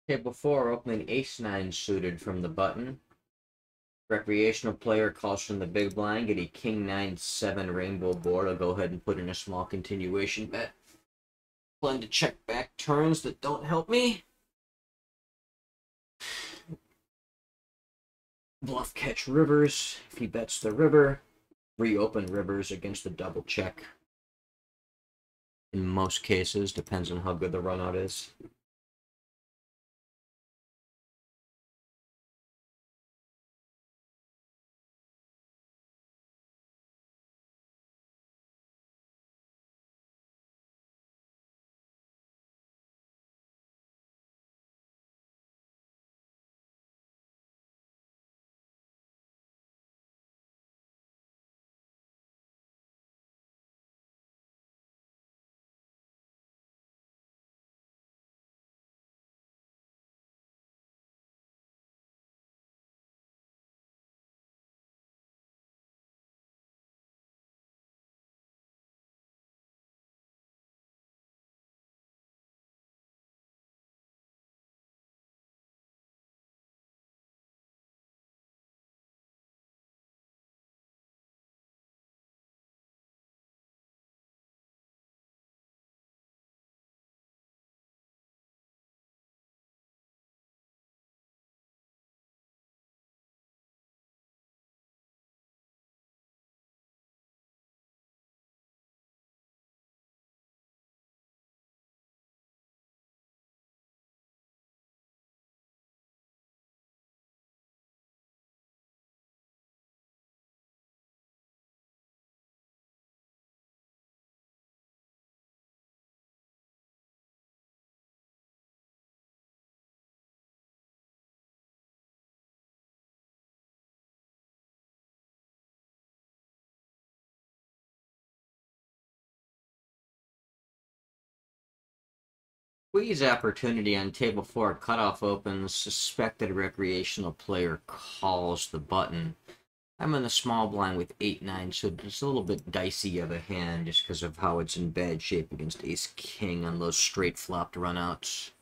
Table 4, opening ace-9 suited from the button. Recreational player calls from the big blind, get a king 9-7 rainbow board. I'll go ahead and put in a small continuation bet. Plan to check back turns that don't help me. Bluff catch rivers. If he bets the river, reopen rivers against the double check. In most cases, depends on how good the run out is. Squeeze opportunity on table 4. Cutoff opens. Suspected recreational player calls the button. I'm in the small blind with 8-9, so it's a little bit dicey of a hand just because of how it's in bad shape against ace-king on those straight flopped runouts.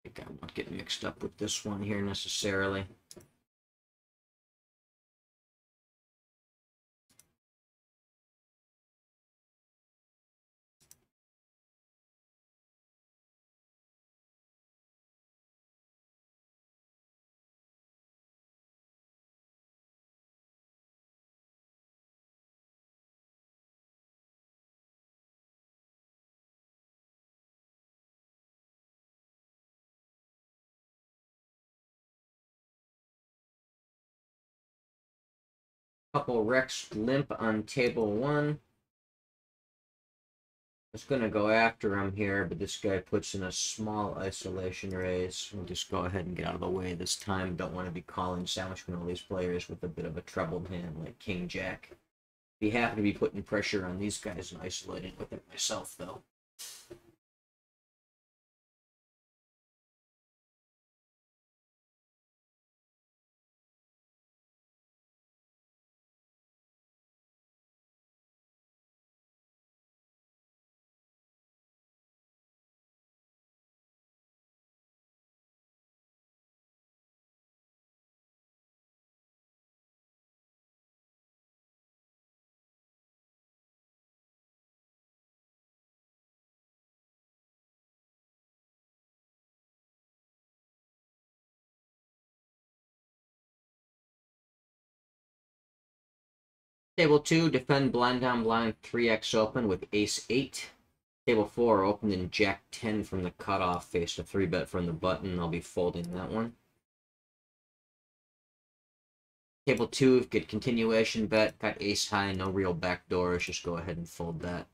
I think I won't get mixed up with this one here necessarily. Couple Rex limp on table 1. I was going to go after him here, but this guy puts in a small isolation raise. We'll just go ahead and get out of the way this time. Don't want to be calling sandwiching all these players with a bit of a troubled hand like King Jack. Be happy to be putting pressure on these guys and isolating with it myself, though. Table 2, defend blind down blind 3x open with ace 8. Table 4, opened in jack 10 from the cutoff, faced a 3-bet from the button. I'll be folding that one. Table 2, get continuation bet, got ace high, no real backdoors, just go ahead and fold that.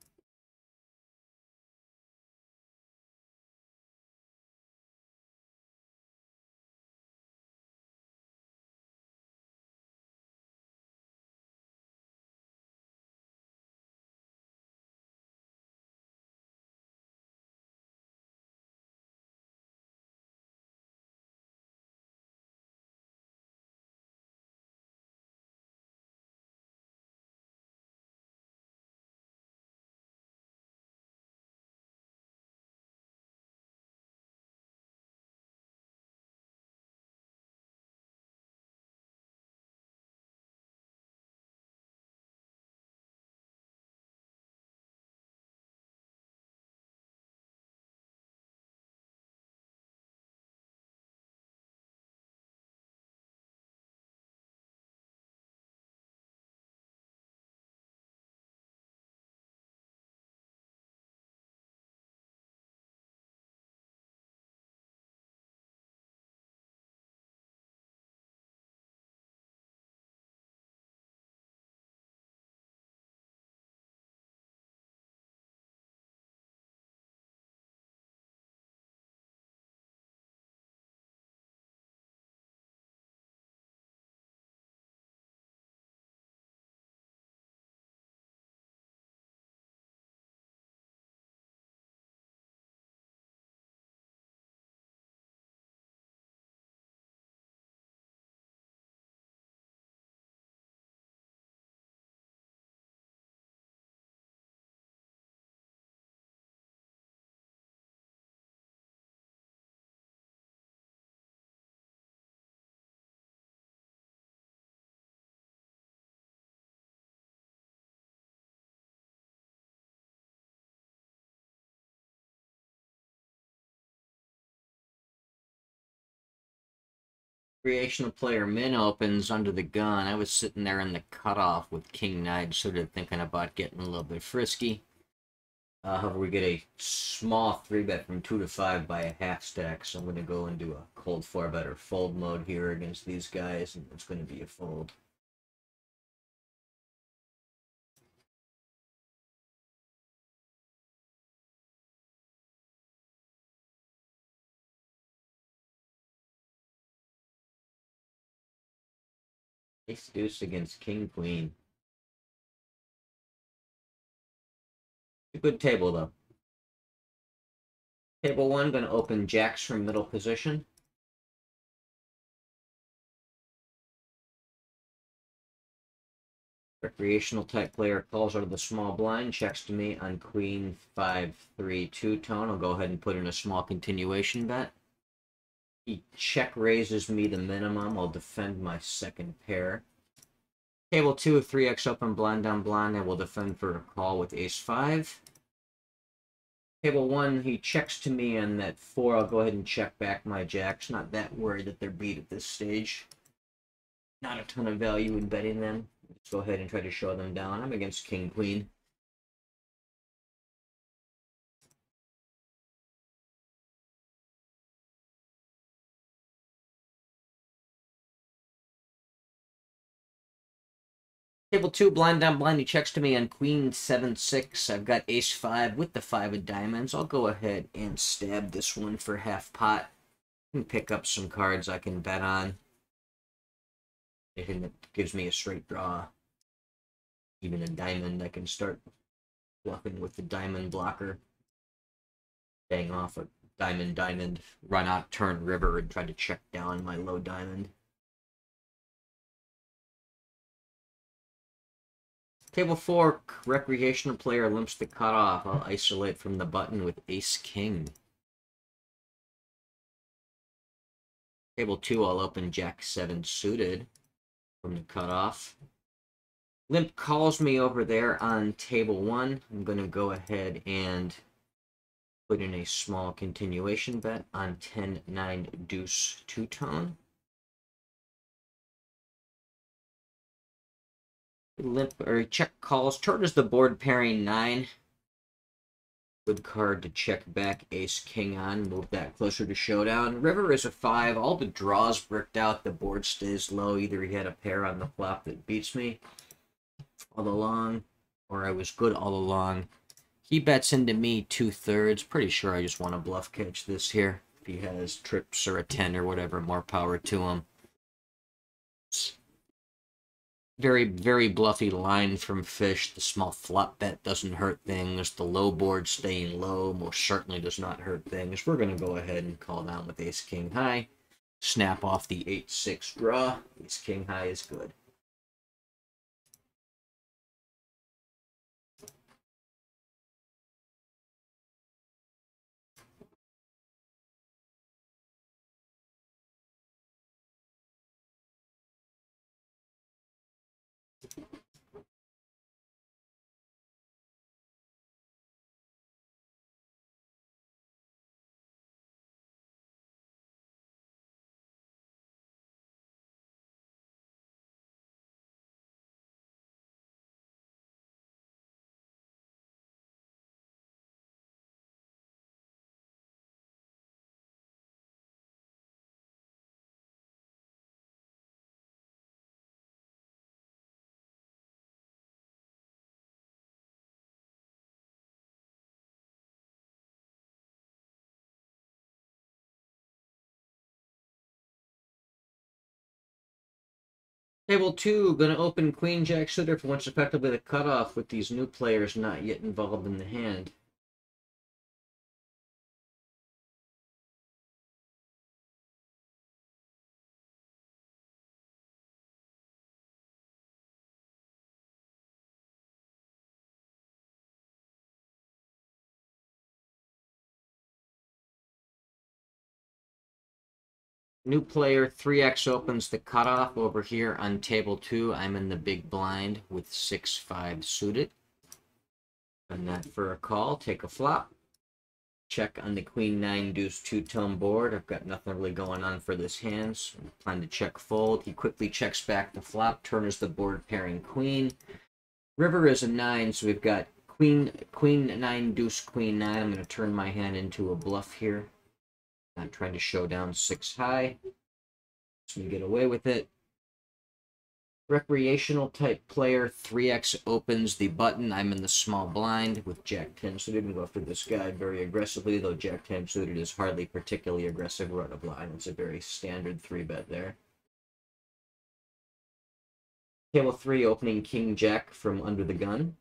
Recreational player min opens under the gun. I was sitting there in the cutoff with king nine, sort of thinking about getting a little bit frisky. However, we get a small 3-bet from 2 to 5 by a half stack, so I'm going to go into a cold 4-bet or fold mode here against these guys, and it's going to be a fold. Ace deuce against king queen. A good table, though. Table 1, going to open jacks from middle position. Recreational type player calls out of the small blind, checks to me on queen 5-3 two-tone. I'll go ahead and put in a small continuation bet. He check raises me the minimum. I'll defend my second pair. Table 2, 3x open blind down blind. I will defend for a call with ace 5. Table 1, he checks to me on that 4. I'll go ahead and check back my jacks. Not that worried that they're beat at this stage. Not a ton of value in betting them. Let's go ahead and try to show them down. I'm against king queen. Table 2, blind down blind. He checks to me on queen 7-6. I've got ace 5 with the 5 of diamonds. I'll go ahead and stab this one for half pot. And pick up some cards I can bet on. Anything that gives me a straight draw. Even a diamond, I can start bluffing with the diamond blocker. Bang off a diamond, run out, turn river, and try to check down my low diamond. Table 4, recreational player limps the cutoff. I'll isolate from the button with ace-king. Table 2, I'll open jack 7 suited from the cutoff. Limp calls me over there on table 1. I'm going to go ahead and put in a small continuation bet on 10-9 deuce 2-tone. Limp or check calls. Turn is the board pairing 9. Good card to check back ace king on. Move that closer to showdown. River is a 5. All the draws bricked out. The board stays low. Either he had a pair on the flop that beats me all along, or I was good all along. He bets into me 2/3. Pretty sure I just want to bluff catch this here. If he has trips or a 10 or whatever, more power to him. Very, very bluffy line from Fish. The small flop bet doesn't hurt things. The low board staying low most certainly does not hurt things. We're going to go ahead and call down with ace king high. Snap off the 8-6 draw. Ace king high is good. Table 2, going to open Queen Jack suited for what's effectively the cutoff with these new players not yet involved in the hand. New player 3x opens the cutoff over here on table 2. I'm in the big blind with 6-5 suited. And that for a call. Take a flop. Check on the queen 9 deuce 2-tone board. I've got nothing really going on for this hand, so I'm planning to check fold. He quickly checks back the flop. Turn is the board pairing queen. River is a 9, so we've got queen 9 deuce queen 9. I'm going to turn my hand into a bluff here. I'm trying to show down 6 high. So you get away with it. Recreational type player 3x opens the button. I'm in the small blind with Jack 10 suited and go after this guy very aggressively, though Jack 10 suited is hardly particularly aggressive right of line. It's a very standard 3-bet there. Table 3 opening King Jack from under the gun.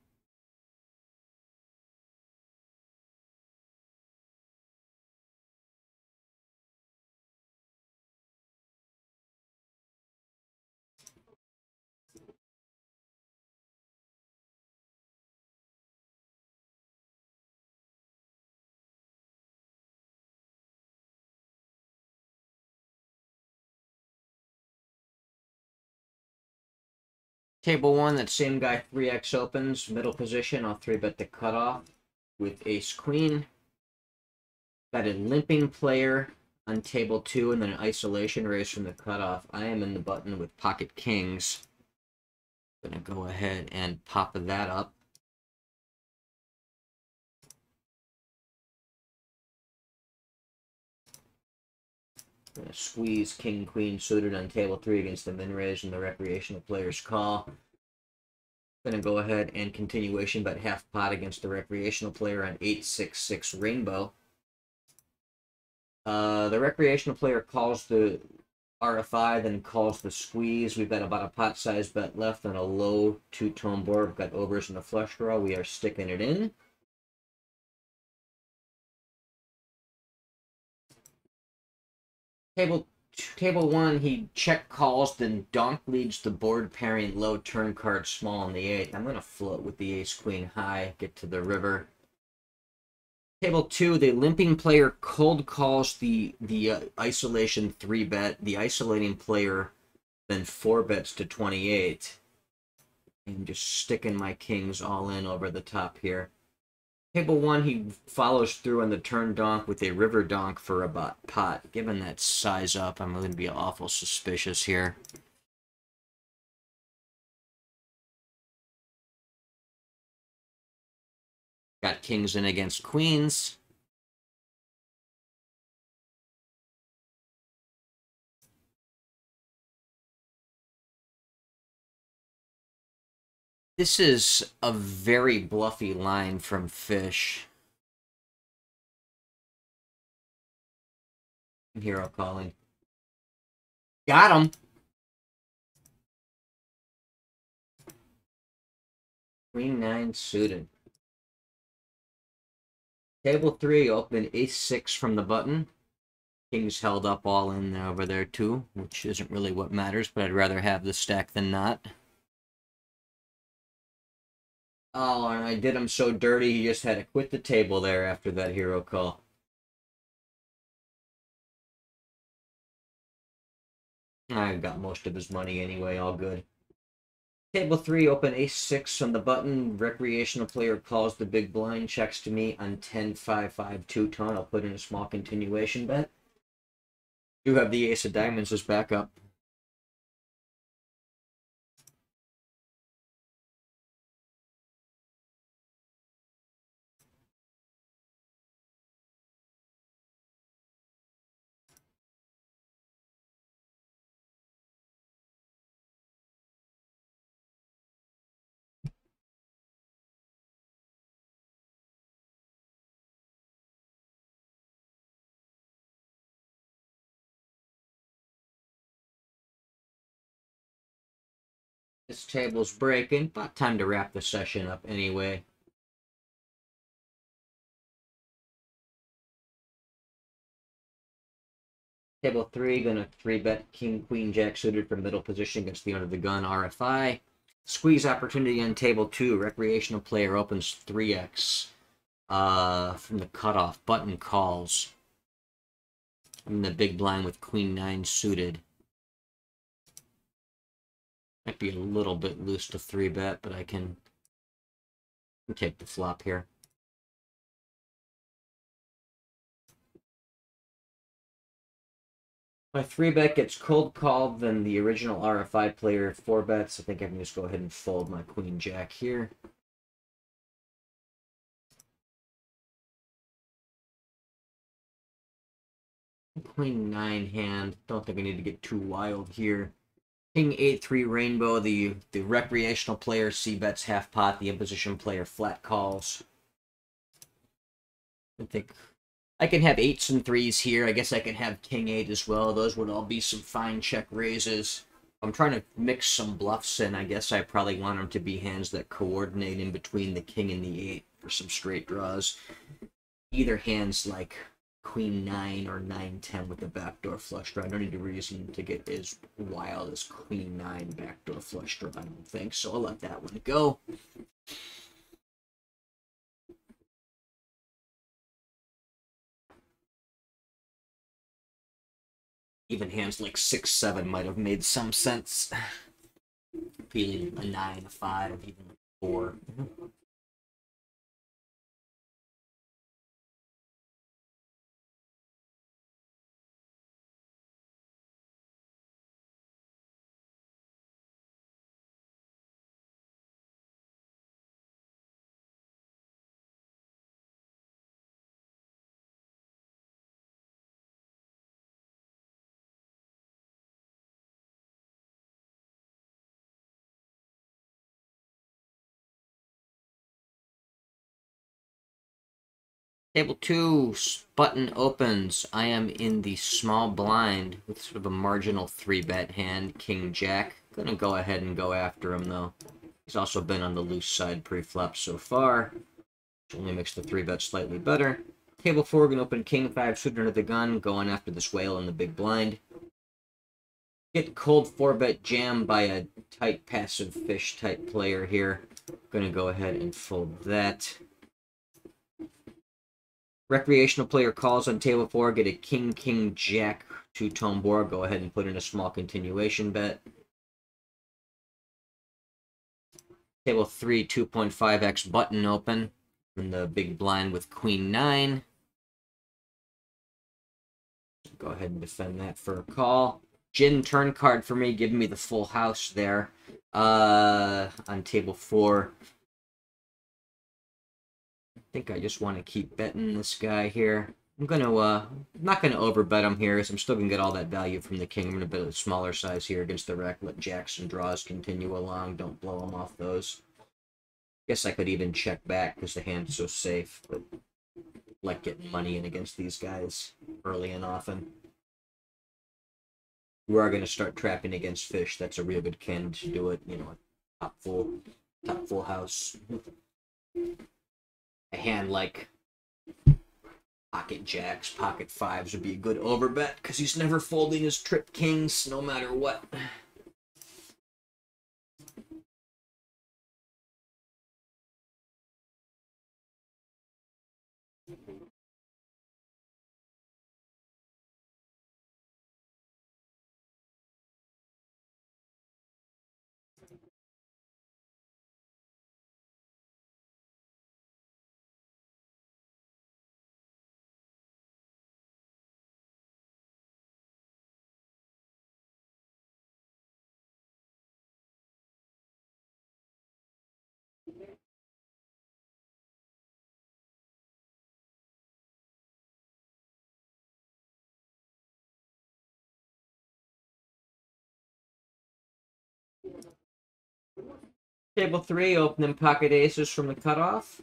Table 1, that same guy 3x opens, middle position. I'll 3-bet the cutoff with ace queen. Got a limping player on table 2 and then an isolation raise from the cutoff. I am in the button with pocket kings. Gonna go ahead and pop that up. Gonna squeeze king queen suited on table 3 against the min raise and the recreational player's call. Gonna go ahead and continuation bet half pot against the recreational player on 8-6-6 rainbow. The recreational player calls the RFI, then calls the squeeze. We've got about a pot size bet left on a low 2-tone board. We've got overs and a flush draw. We are sticking it in. Table 1, he check calls, then donk leads the board pairing low turn card small on the 8th. I'm going to float with the ace queen high, get to the river. Table 2, the limping player cold calls the isolation 3-bet. The isolating player then 4-bets to 28. I'm just sticking my kings all in over the top here. Table 1, he follows through on the turn donk with a river donk for a pot. Given that size up, I'm going to be awful suspicious here. Got kings in against queens. This is a very bluffy line from Fish. Hero calling. Got him. Queen 9 suited. Table 3, open ace-6 from the button. King's held up all in over there too, which isn't really what matters, but I'd rather have the stack than not. Oh, and I did him so dirty, he just had to quit the table there after that hero call. I got most of his money anyway, all good. Table 3, open ace-6 on the button. Recreational player calls the big blind, checks to me on 10-5-5 two-tone. I'll put in a small continuation bet. Do have the ace of diamonds as backup. This table's breaking. About time to wrap the session up anyway. Table 3, gonna 3-bet King, Queen, Jack suited from middle position against the under the gun RFI. Squeeze opportunity on table 2. Recreational player opens 3x. From the cutoff. Button calls. I'm in the big blind with Queen 9 suited. Might be a little bit loose to 3-bet, but I can take the flop here. My 3-bet gets cold called, then the original RFI player 4-bets. I think I can just go ahead and fold my Queen Jack here. Queen 9 hand. Don't think I need to get too wild here. King 8-3 rainbow. The recreational player c-bets half pot. The imposition player flat calls. I think I can have 8s and 3s here. I guess I can have King 8 as well. Those would all be some fine check raises. I'm trying to mix some bluffs in. I guess I probably want them to be hands that coordinate in between the King and the 8 for some straight draws. Either hands like Queen 9 or 9-10 with the backdoor flush draw. No need a reason to get as wild as Queen 9 backdoor flush draw, I don't think, so I'll let that one go. Even hands like 6-7 might have made some sense. Feeling a 9, a 5, even a 4. Table 2, button opens. I am in the small blind with sort of a marginal 3-bet hand, King Jack. Gonna go ahead and go after him though. He's also been on the loose side pre-flop so far, which only makes the 3-bet slightly better. Table 4, gonna open King 5 suited under the gun, going after this whale in the big blind. Get cold 4-bet jam by a tight passive fish type player here. Gonna go ahead and fold that. Recreational player calls on table 4, get a King, King, Jack two-tone board. Go ahead and put in a small continuation bet. Table 3, 2.5x button open. In the big blind with Queen 9. Go ahead and defend that for a call. Gin turn card for me, giving me the full house there. On table 4. I think I just want to keep betting this guy here. I'm not gonna overbet him here, as I'm still gonna get all that value from the king. I'm gonna bet a smaller size here against the rec. Let jacks and draws continue along. Don't blow him off those. Guess I could even check back because the hand's so safe, but like getting money in against these guys early and often. We are gonna start trapping against fish. That's a real good can to do it. You know, top full house. A hand like pocket jacks, pocket fives would be a good overbet because he's never folding his trip kings no matter what. Table 3, opening pocket aces from the cutoff.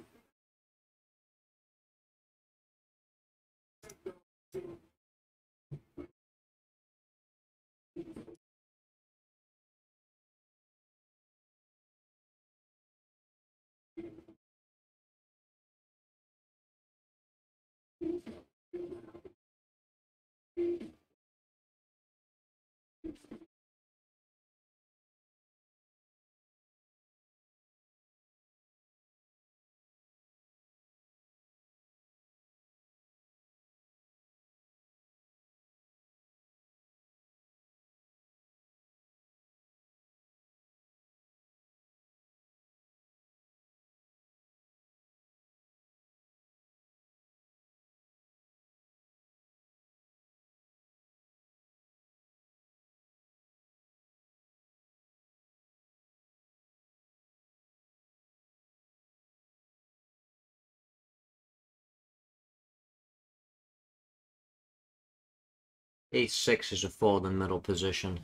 Ace-6 is a fold in middle position.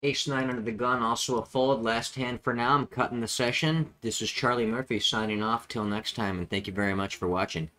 Ace-9 under the gun, also a fold. Last hand for now. I'm cutting the session. This is Charlie Murphy signing off. Till next time, and thank you very much for watching.